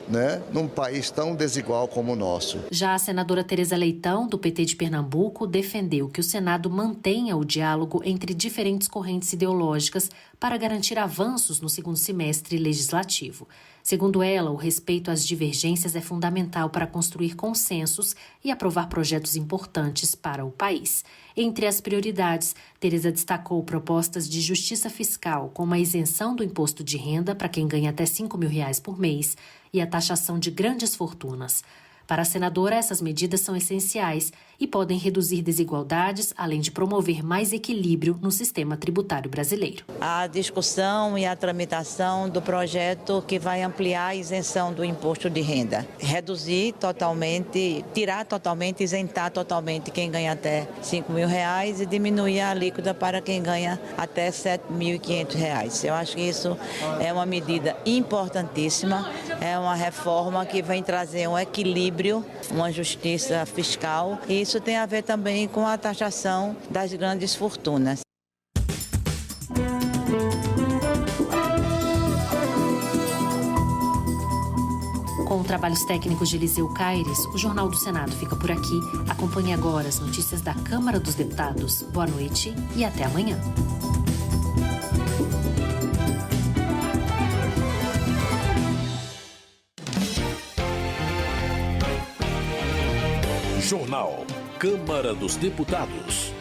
num país tão desigual como o nosso? Já a senadora Tereza Leitão, do PT de Pernambuco, defendeu que o Senado mantenha o diálogo entre diferentes correntes ideológicas para garantir avanços no segundo semestre legislativo. Segundo ela, o respeito às divergências é fundamental para construir consensos e aprovar projetos importantes para o país. Entre as prioridades, Tereza destacou propostas de justiça fiscal, como a isenção do imposto de renda para quem ganha até R$ 5.000 por mês e a taxação de grandes fortunas. Para a senadora, essas medidas são essenciais e podem reduzir desigualdades, além de promover mais equilíbrio no sistema tributário brasileiro. A discussão e a tramitação do projeto que vai ampliar a isenção do imposto de renda. Reduzir totalmente, tirar totalmente, isentar totalmente quem ganha até R$ 5.000 e diminuir a alíquota para quem ganha até R$ 7.500. Eu acho que isso é uma medida importantíssima, é uma reforma que vem trazer um equilíbrio, uma justiça fiscal, e isso tem a ver também com a taxação das grandes fortunas. Com trabalhos técnicos de Eliseu Caires, o Jornal do Senado fica por aqui. Acompanhe agora as notícias da Câmara dos Deputados. Boa noite e até amanhã. Jornal Câmara dos Deputados.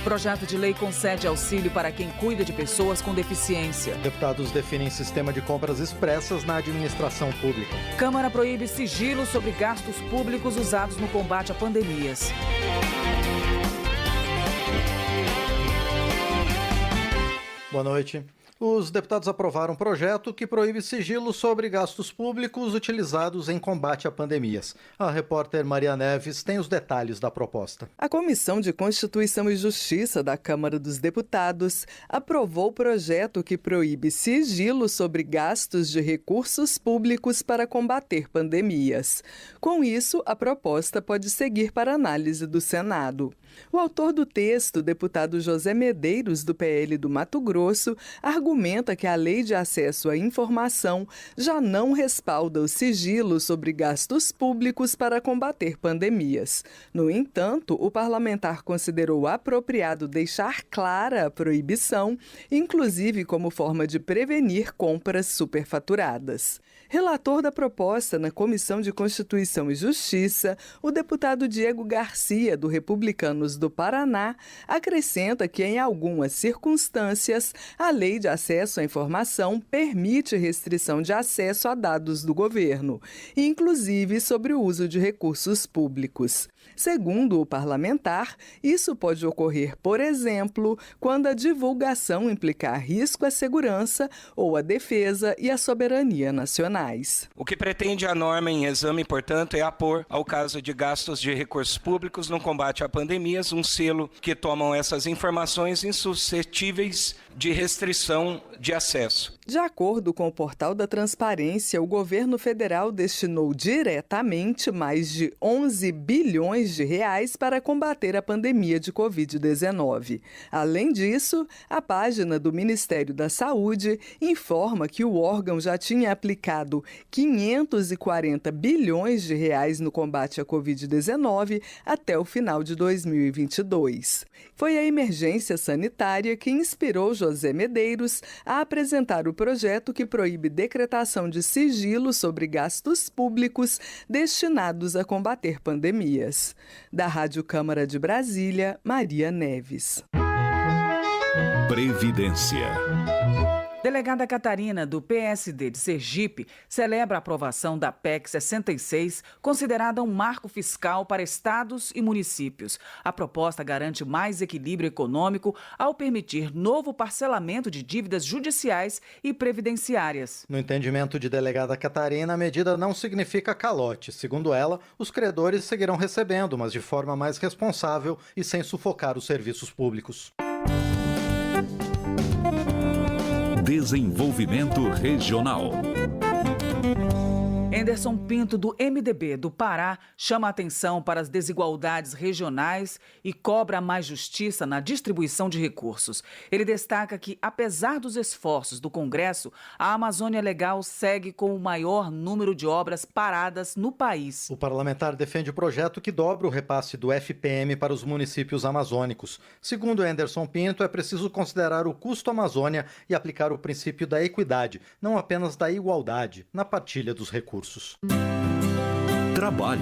Projeto de lei concede auxílio para quem cuida de pessoas com deficiência. Deputados definem sistema de compras expressas na administração pública. Câmara proíbe sigilo sobre gastos públicos usados no combate a pandemias. Boa noite. Os deputados aprovaram um projeto que proíbe sigilo sobre gastos públicos utilizados em combate a pandemias. A repórter Maria Neves tem os detalhes da proposta. A Comissão de Constituição e Justiça da Câmara dos Deputados aprovou o projeto que proíbe sigilo sobre gastos de recursos públicos para combater pandemias. Com isso, a proposta pode seguir para análise do Senado. O autor do texto, deputado José Medeiros, do PL do Mato Grosso, argumenta que a Lei de Acesso à Informação já não respalda o sigilo sobre gastos públicos para combater pandemias. No entanto, o parlamentar considerou apropriado deixar clara a proibição, inclusive como forma de prevenir compras superfaturadas. Relator da proposta na Comissão de Constituição e Justiça, o deputado Diego Garcia, do Republicanos do Paraná, acrescenta que, em algumas circunstâncias, a Lei de Acesso à Informação permite restrição de acesso a dados do governo, inclusive sobre o uso de recursos públicos. Segundo o parlamentar, isso pode ocorrer, por exemplo, quando a divulgação implicar risco à segurança ou à defesa e à soberania nacionais. O que pretende a norma em exame, portanto, é apor ao caso de gastos de recursos públicos no combate a pandemias um selo que tomam essas informações insuscetíveis de restrição de acesso. De acordo com o Portal da Transparência, o governo federal destinou diretamente mais de 11 bilhões de reais para combater a pandemia de Covid-19. Além disso, a página do Ministério da Saúde informa que o órgão já tinha aplicado 540 bilhões de reais no combate à Covid-19 até o final de 2022. Foi a emergência sanitária que inspirou José Medeiros a apresentar o projeto que proíbe decretação de sigilo sobre gastos públicos destinados a combater pandemias. Da Rádio Câmara de Brasília, Maria Neves. Previdência. Delegada Catarina, do PSD de Sergipe, celebra a aprovação da PEC 66, considerada um marco fiscal para estados e municípios. A proposta garante mais equilíbrio econômico ao permitir novo parcelamento de dívidas judiciais e previdenciárias. No entendimento de delegada Catarina, a medida não significa calote. Segundo ela, os credores seguirão recebendo, mas de forma mais responsável e sem sufocar os serviços públicos. Desenvolvimento Regional. Anderson Pinto, do MDB do Pará, chama a atenção para as desigualdades regionais e cobra mais justiça na distribuição de recursos. Ele destaca que, apesar dos esforços do Congresso, a Amazônia Legal segue com o maior número de obras paradas no país. O parlamentar defende o projeto que dobra o repasse do FPM para os municípios amazônicos. Segundo Anderson Pinto, é preciso considerar o custo Amazônia e aplicar o princípio da equidade, não apenas da igualdade, na partilha dos recursos. Trabalho.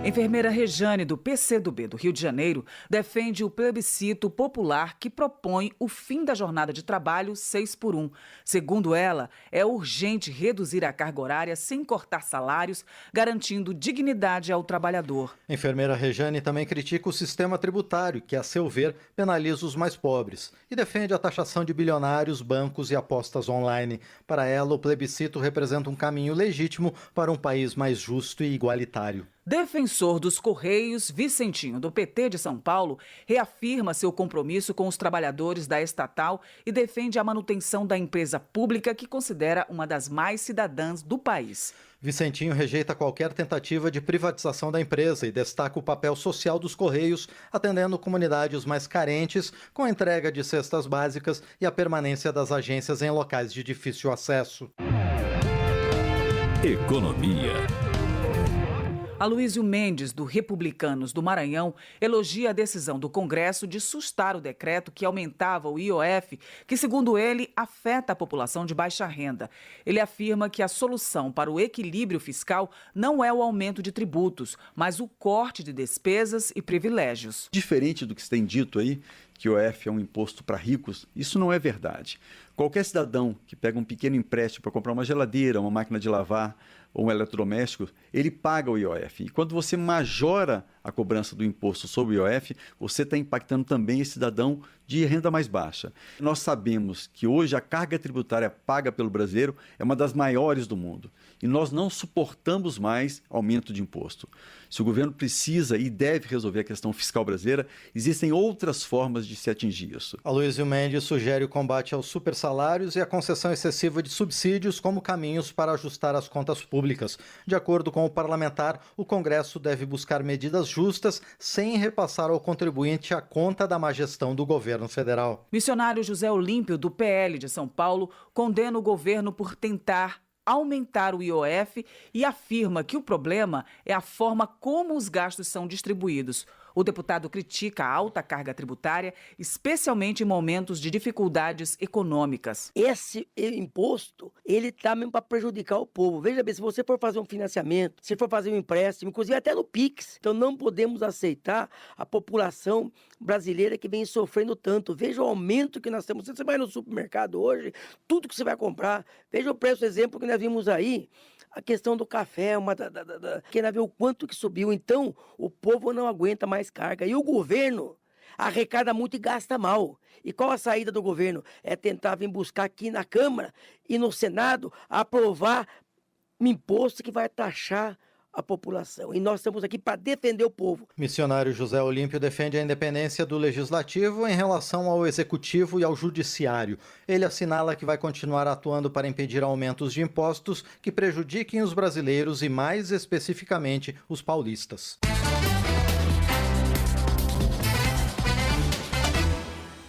Enfermeira Rejane, do PCdoB do Rio de Janeiro, defende o plebiscito popular que propõe o fim da jornada de trabalho 6x1. Segundo ela, é urgente reduzir a carga horária sem cortar salários, garantindo dignidade ao trabalhador. Enfermeira Rejane também critica o sistema tributário, que, a seu ver, penaliza os mais pobres, e defende a taxação de bilionários, bancos e apostas online. Para ela, o plebiscito representa um caminho legítimo para um país mais justo e igualitário. Defensor dos Correios, Vicentinho, do PT de São Paulo, reafirma seu compromisso com os trabalhadores da estatal e defende a manutenção da empresa pública, que considera uma das mais cidadãs do país. Vicentinho rejeita qualquer tentativa de privatização da empresa e destaca o papel social dos Correios, atendendo comunidades mais carentes, com a entrega de cestas básicas e a permanência das agências em locais de difícil acesso. Economia. Aloysio Mendes, do Republicanos do Maranhão, elogia a decisão do Congresso de sustar o decreto que aumentava o IOF, que, segundo ele, afeta a população de baixa renda. Ele afirma que a solução para o equilíbrio fiscal não é o aumento de tributos, mas o corte de despesas e privilégios. Diferente do que se tem dito aí, que o IOF é um imposto para ricos, isso não é verdade. Qualquer cidadão que pega um pequeno empréstimo para comprar uma geladeira, uma máquina de lavar ou um eletrodoméstico, ele paga o IOF. E quando você majora a cobrança do imposto sobre o IOF, você está impactando também esse cidadão de renda mais baixa. Nós sabemos que hoje a carga tributária paga pelo brasileiro é uma das maiores do mundo. E nós não suportamos mais aumento de imposto. Se o governo precisa e deve resolver a questão fiscal brasileira, existem outras formas de se atingir isso. Aloysio Mendes sugere o combate aos supersalários e a concessão excessiva de subsídios como caminhos para ajustar as contas públicas. De acordo com o parlamentar, o Congresso deve buscar medidas justas sem repassar ao contribuinte a conta da má gestão do governo federal. Missionário José Olímpio, do PL de São Paulo, condena o governo por tentar aumentar o IOF e afirma que o problema é a forma como os gastos são distribuídos. O deputado critica a alta carga tributária, especialmente em momentos de dificuldades econômicas. Esse imposto, ele está mesmo para prejudicar o povo. Veja bem, se você for fazer um financiamento, se for fazer um empréstimo, inclusive até no Pix, então não podemos aceitar a população brasileira que vem sofrendo tanto. Veja o aumento que nós temos. Você vai no supermercado hoje, tudo que você vai comprar, veja o preço, exemplo que nós vimos aí, a questão do café, que nós vemos o quanto que subiu. Então, o povo não aguenta mais carga. E o governo arrecada muito e gasta mal. E qual a saída do governo? É tentar vir buscar aqui na Câmara e no Senado aprovar um imposto que vai taxar a população. E nós estamos aqui para defender o povo. Missionário José Olímpio defende a independência do Legislativo em relação ao Executivo e ao Judiciário. Ele assinala que vai continuar atuando para impedir aumentos de impostos que prejudiquem os brasileiros e, mais especificamente, os paulistas.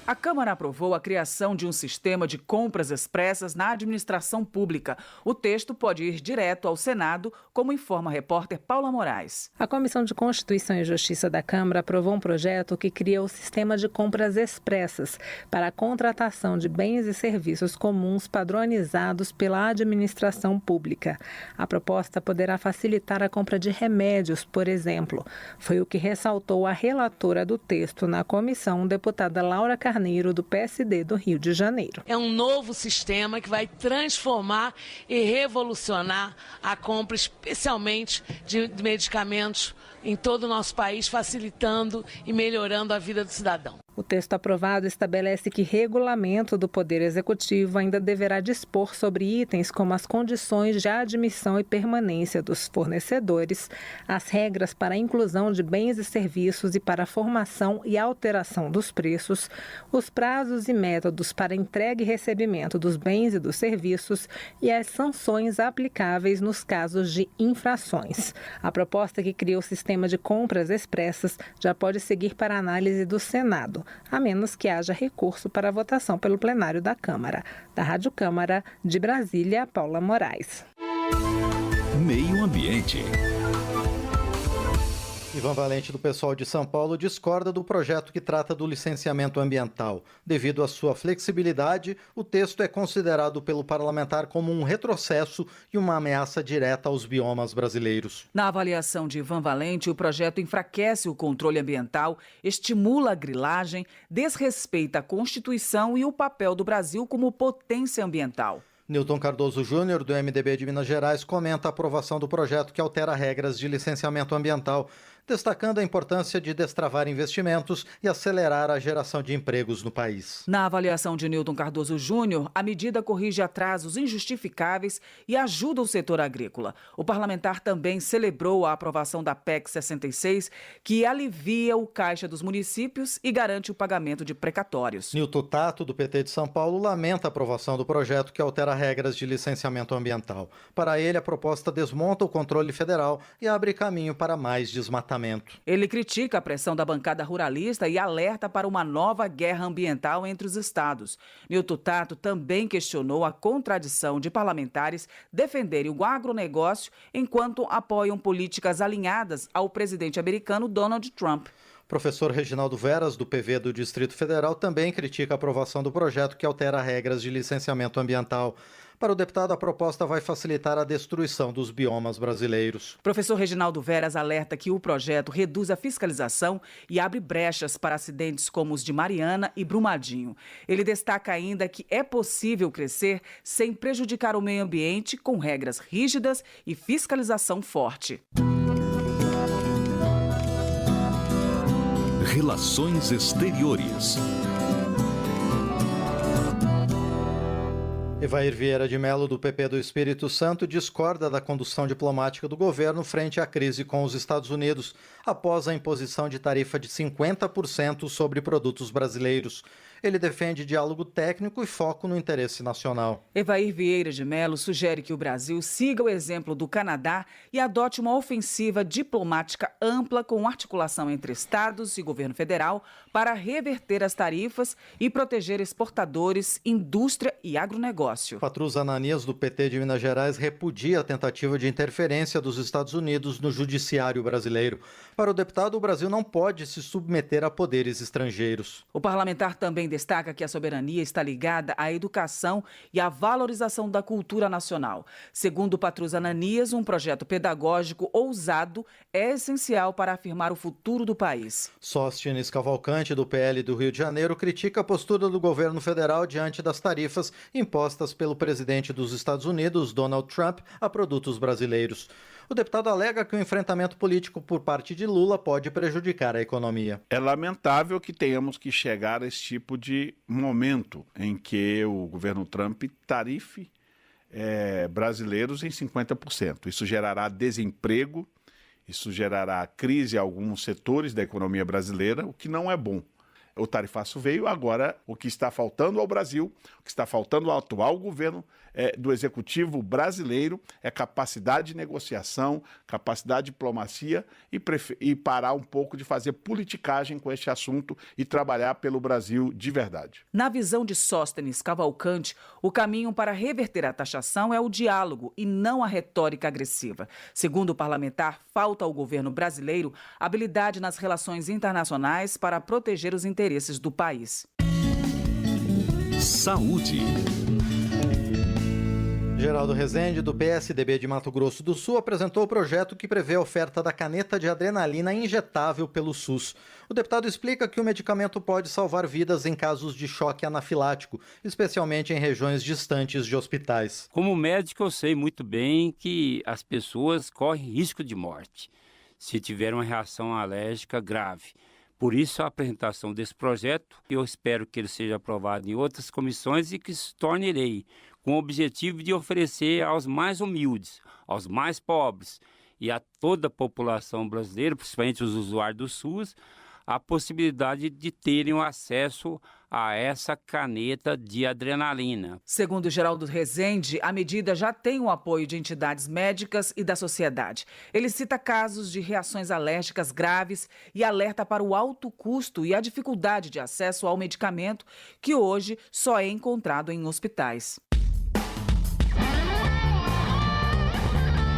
A Câmara aprovou a criação de um sistema de compras expressas na administração pública. O texto pode ir direto ao Senado, como informa a repórter Paula Moraes. A Comissão de Constituição e Justiça da Câmara aprovou um projeto que cria o sistema de compras expressas para a contratação de bens e serviços comuns padronizados pela administração pública. A proposta poderá facilitar a compra de remédios, por exemplo. Foi o que ressaltou a relatora do texto na comissão, deputada Laura Carneiro, do PSD do Rio de Janeiro. É um novo sistema que vai transformar e revolucionar a compra, especialmente de medicamentos em todo o nosso país, facilitando e melhorando a vida do cidadão. O texto aprovado estabelece que regulamento do Poder Executivo ainda deverá dispor sobre itens como as condições de admissão e permanência dos fornecedores, as regras para a inclusão de bens e serviços e para a formação e alteração dos preços, os prazos e métodos para entrega e recebimento dos bens e dos serviços e as sanções aplicáveis nos casos de infrações. A proposta que cria o sistema de compras expressas já pode seguir para análise do Senado, a menos que haja recurso para votação pelo plenário da Câmara. Da Rádio Câmara, de Brasília, Paula Moraes. Meio Ambiente. Ivan Valente, do PSOL de São Paulo, discorda do projeto que trata do licenciamento ambiental. Devido à sua flexibilidade, o texto é considerado pelo parlamentar como um retrocesso e uma ameaça direta aos biomas brasileiros. Na avaliação de Ivan Valente, o projeto enfraquece o controle ambiental, estimula a grilagem, desrespeita a Constituição e o papel do Brasil como potência ambiental. Newton Cardoso Júnior, do MDB de Minas Gerais, comenta a aprovação do projeto que altera regras de licenciamento ambiental, destacando a importância de destravar investimentos e acelerar a geração de empregos no país. Na avaliação de Newton Cardoso Júnior, a medida corrige atrasos injustificáveis e ajuda o setor agrícola. O parlamentar também celebrou a aprovação da PEC 66, que alivia o caixa dos municípios e garante o pagamento de precatórios. Nilton Tato, do PT de São Paulo, lamenta a aprovação do projeto que altera regras de licenciamento ambiental. Para ele, a proposta desmonta o controle federal e abre caminho para mais desmatamento. Ele critica a pressão da bancada ruralista e alerta para uma nova guerra ambiental entre os estados. Nilton Tato também questionou a contradição de parlamentares defenderem o agronegócio enquanto apoiam políticas alinhadas ao presidente americano Donald Trump. Professor Reginaldo Veras, do PV do Distrito Federal, também critica a aprovação do projeto que altera regras de licenciamento ambiental. Para o deputado, a proposta vai facilitar a destruição dos biomas brasileiros. Professor Reginaldo Veras alerta que o projeto reduz a fiscalização e abre brechas para acidentes como os de Mariana e Brumadinho. Ele destaca ainda que é possível crescer sem prejudicar o meio ambiente com regras rígidas e fiscalização forte. Relações Exteriores. Evair Vieira de Mello, do PP do Espírito Santo, discorda da condução diplomática do governo frente à crise com os Estados Unidos, após a imposição de tarifa de 50% sobre produtos brasileiros. Ele defende diálogo técnico e foco no interesse nacional. Evair Vieira de Mello sugere que o Brasil siga o exemplo do Canadá e adote uma ofensiva diplomática ampla com articulação entre estados e governo federal para reverter as tarifas e proteger exportadores, indústria e agronegócio. Patrus Ananias, do PT de Minas Gerais, repudia a tentativa de interferência dos Estados Unidos no judiciário brasileiro. Para o deputado, o Brasil não pode se submeter a poderes estrangeiros. O parlamentar também destaca que a soberania está ligada à educação e à valorização da cultura nacional. Segundo Patrus Ananias, um projeto pedagógico ousado é essencial para afirmar o futuro do país. Sóstenes Cavalcante, do PL do Rio de Janeiro, critica a postura do governo federal diante das tarifas impostas pelo presidente dos Estados Unidos, Donald Trump, a produtos brasileiros. O deputado alega que o enfrentamento político por parte de Lula pode prejudicar a economia. É lamentável que tenhamos que chegar a esse tipo de momento em que o governo Trump tarife brasileiros em 50%. Isso gerará desemprego, isso gerará crise em alguns setores da economia brasileira, o que não é bom. O tarifaço veio, agora o que está faltando ao Brasil, o que está faltando ao atual governo do executivo brasileiro é capacidade de negociação, capacidade de diplomacia e parar um pouco de fazer politicagem com este assunto e trabalhar pelo Brasil de verdade. Na visão de Sóstenes Cavalcante, o caminho para reverter a taxação é o diálogo e não a retórica agressiva. Segundo o parlamentar, falta ao governo brasileiro habilidade nas relações internacionais para proteger os interesses do país. Saúde. Geraldo Rezende, do PSDB de Mato Grosso do Sul, apresentou o projeto que prevê a oferta da caneta de adrenalina injetável pelo SUS. O deputado explica que o medicamento pode salvar vidas em casos de choque anafilático, especialmente em regiões distantes de hospitais. Como médico, eu sei muito bem que as pessoas correm risco de morte se tiver uma reação alérgica grave. Por isso a apresentação desse projeto, eu espero que ele seja aprovado em outras comissões e que se torne lei, com o objetivo de oferecer aos mais humildes, aos mais pobres e a toda a população brasileira, principalmente os usuários do SUS, a possibilidade de terem o acesso a essa caneta de adrenalina. Segundo Geraldo Rezende, a medida já tem o apoio de entidades médicas e da sociedade. Ele cita casos de reações alérgicas graves e alerta para o alto custo e a dificuldade de acesso ao medicamento, que hoje só é encontrado em hospitais.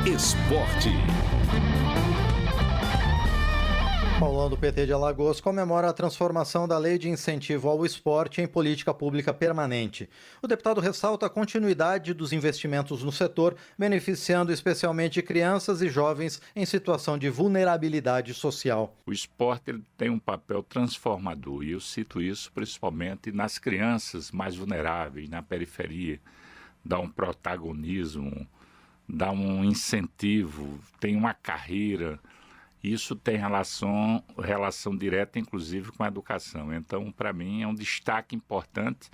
Esporte. Paulão do PT de Alagoas comemora a transformação da Lei de Incentivo ao Esporte em política pública permanente. O deputado ressalta a continuidade dos investimentos no setor, beneficiando especialmente crianças e jovens em situação de vulnerabilidade social. O esporte ele tem um papel transformador e eu cito isso principalmente nas crianças mais vulneráveis, na periferia. Dá um protagonismo, dá um incentivo, tem uma carreira. Isso tem relação direta, inclusive, com a educação. Então, para mim, é um destaque importante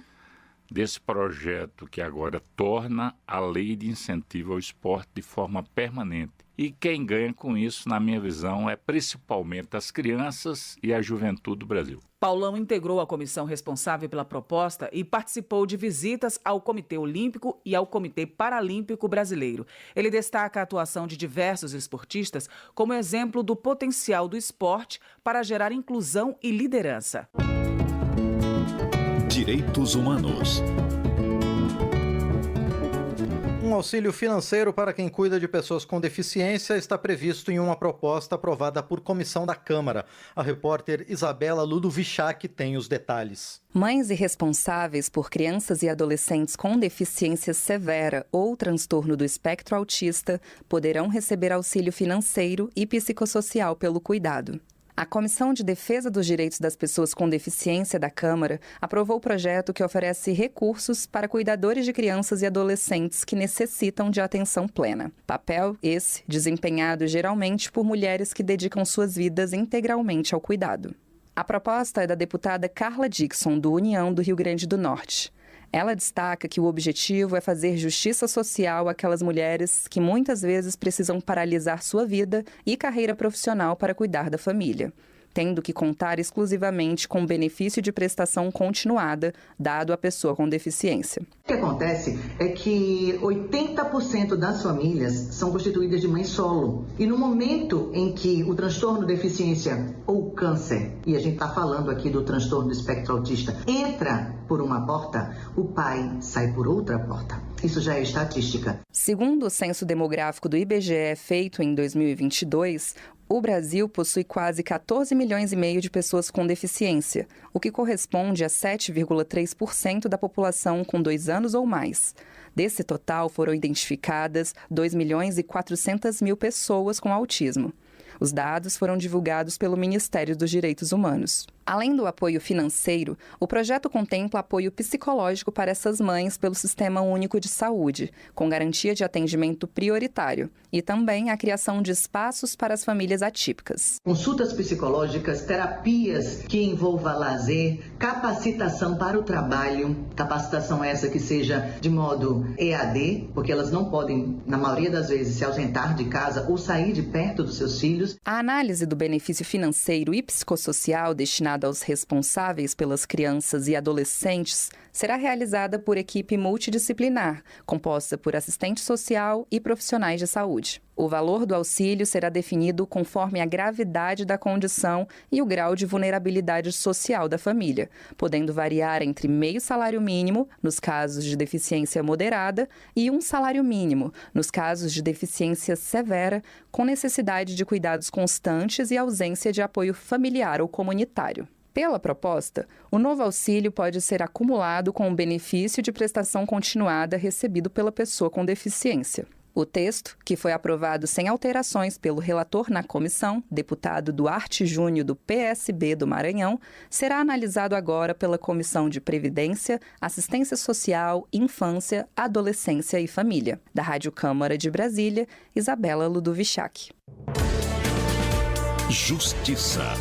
desse projeto que agora torna a lei de incentivo ao esporte de forma permanente. E quem ganha com isso, na minha visão, é principalmente as crianças e a juventude do Brasil. Paulão integrou a comissão responsável pela proposta e participou de visitas ao Comitê Olímpico e ao Comitê Paralímpico Brasileiro. Ele destaca a atuação de diversos esportistas como exemplo do potencial do esporte para gerar inclusão e liderança. Direitos Humanos. Um auxílio financeiro para quem cuida de pessoas com deficiência está previsto em uma proposta aprovada por comissão da Câmara. A repórter Isabela Ludovichac tem os detalhes. Mães e responsáveis por crianças e adolescentes com deficiência severa ou transtorno do espectro autista poderão receber auxílio financeiro e psicossocial pelo cuidado. A Comissão de Defesa dos Direitos das Pessoas com Deficiência da Câmara aprovou o projeto que oferece recursos para cuidadores de crianças e adolescentes que necessitam de atenção plena. Papel esse desempenhado geralmente por mulheres que dedicam suas vidas integralmente ao cuidado. A proposta é da deputada Carla Dixon, do União do Rio Grande do Norte. Ela destaca que o objetivo é fazer justiça social àquelas mulheres que muitas vezes precisam paralisar sua vida e carreira profissional para cuidar da família, tendo que contar exclusivamente com o benefício de prestação continuada dado à pessoa com deficiência. O que acontece é que 80% das famílias são constituídas de mãe solo. E no momento em que o transtorno de deficiência ou câncer, e a gente está falando aqui do transtorno do espectro autista, entra por uma porta, o pai sai por outra porta. Isso já é estatística. Segundo o censo demográfico do IBGE feito em 2022, o Brasil possui quase 14 milhões e meio de pessoas com deficiência, o que corresponde a 7,3% da população com 2 anos ou mais. Desse total foram identificadas 2 milhões e 400 mil pessoas com autismo. Os dados foram divulgados pelo Ministério dos Direitos Humanos. Além do apoio financeiro, o projeto contempla apoio psicológico para essas mães pelo Sistema Único de Saúde, com garantia de atendimento prioritário, e também a criação de espaços para as famílias atípicas. Consultas psicológicas, terapias que envolvam lazer, capacitação para o trabalho, capacitação essa que seja de modo EAD, porque elas não podem, na maioria das vezes, se ausentar de casa ou sair de perto dos seus filhos. A análise do benefício financeiro e psicossocial destinado aos responsáveis pelas crianças e adolescentes será realizada por equipe multidisciplinar, composta por assistente social e profissionais de saúde. O valor do auxílio será definido conforme a gravidade da condição e o grau de vulnerabilidade social da família, podendo variar entre meio salário mínimo, nos casos de deficiência moderada, e um salário mínimo, nos casos de deficiência severa, com necessidade de cuidados constantes e ausência de apoio familiar ou comunitário. Pela proposta, o novo auxílio pode ser acumulado com o benefício de prestação continuada recebido pela pessoa com deficiência. O texto, que foi aprovado sem alterações pelo relator na comissão, deputado Duarte Júnior, do PSB do Maranhão, será analisado agora pela Comissão de Previdência, Assistência Social, Infância, Adolescência e Família. Da Rádio Câmara de Brasília, Isabela Ludovichac. Justiça.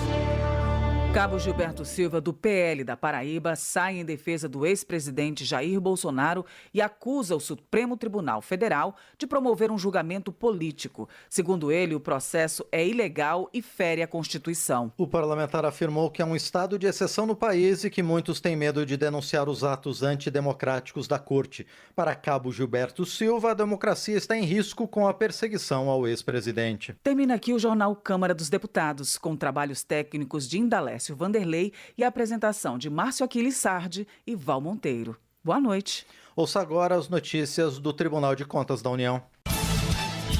Cabo Gilberto Silva, do PL da Paraíba, sai em defesa do ex-presidente Jair Bolsonaro e acusa o Supremo Tribunal Federal de promover um julgamento político. Segundo ele, o processo é ilegal e fere a Constituição. O parlamentar afirmou que é um estado de exceção no país e que muitos têm medo de denunciar os atos antidemocráticos da corte. Para Cabo Gilberto Silva, a democracia está em risco com a perseguição ao ex-presidente. Termina aqui o Jornal Câmara dos Deputados, com trabalhos técnicos de Indalécio Vanderlei e a apresentação de Márcio Aquiles Sardi e Val Monteiro. Boa noite. Ouça agora as notícias do Tribunal de Contas da União.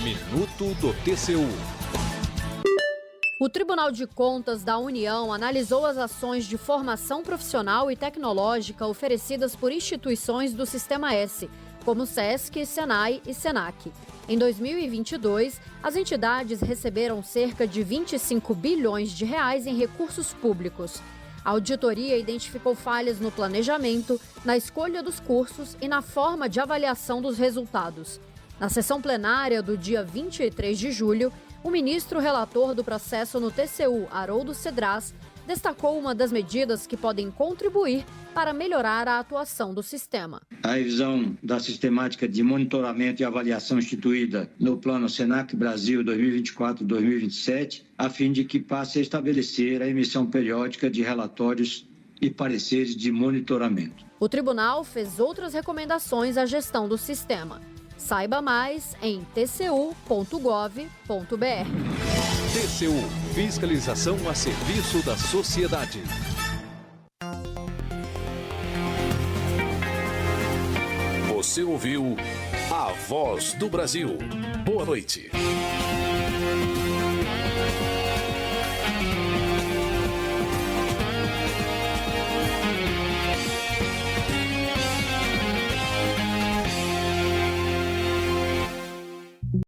Minuto do TCU. O Tribunal de Contas da União analisou as ações de formação profissional e tecnológica oferecidas por instituições do Sistema S, como SESC, SENAI e SENAC. Em 2022, as entidades receberam cerca de 25 bilhões de reais em recursos públicos. A auditoria identificou falhas no planejamento, na escolha dos cursos e na forma de avaliação dos resultados. Na sessão plenária do dia 23 de julho, o ministro relator do processo no TCU, Haroldo Cedras, destacou uma das medidas que podem contribuir para melhorar a atuação do sistema. A revisão da sistemática de monitoramento e avaliação instituída no Plano SENAC Brasil 2024-2027, a fim de que passe a estabelecer a emissão periódica de relatórios e pareceres de monitoramento. O tribunal fez outras recomendações à gestão do sistema. Saiba mais em tcu.gov.br. TCU, fiscalização a serviço da sociedade. Você ouviu A Voz do Brasil. Boa noite.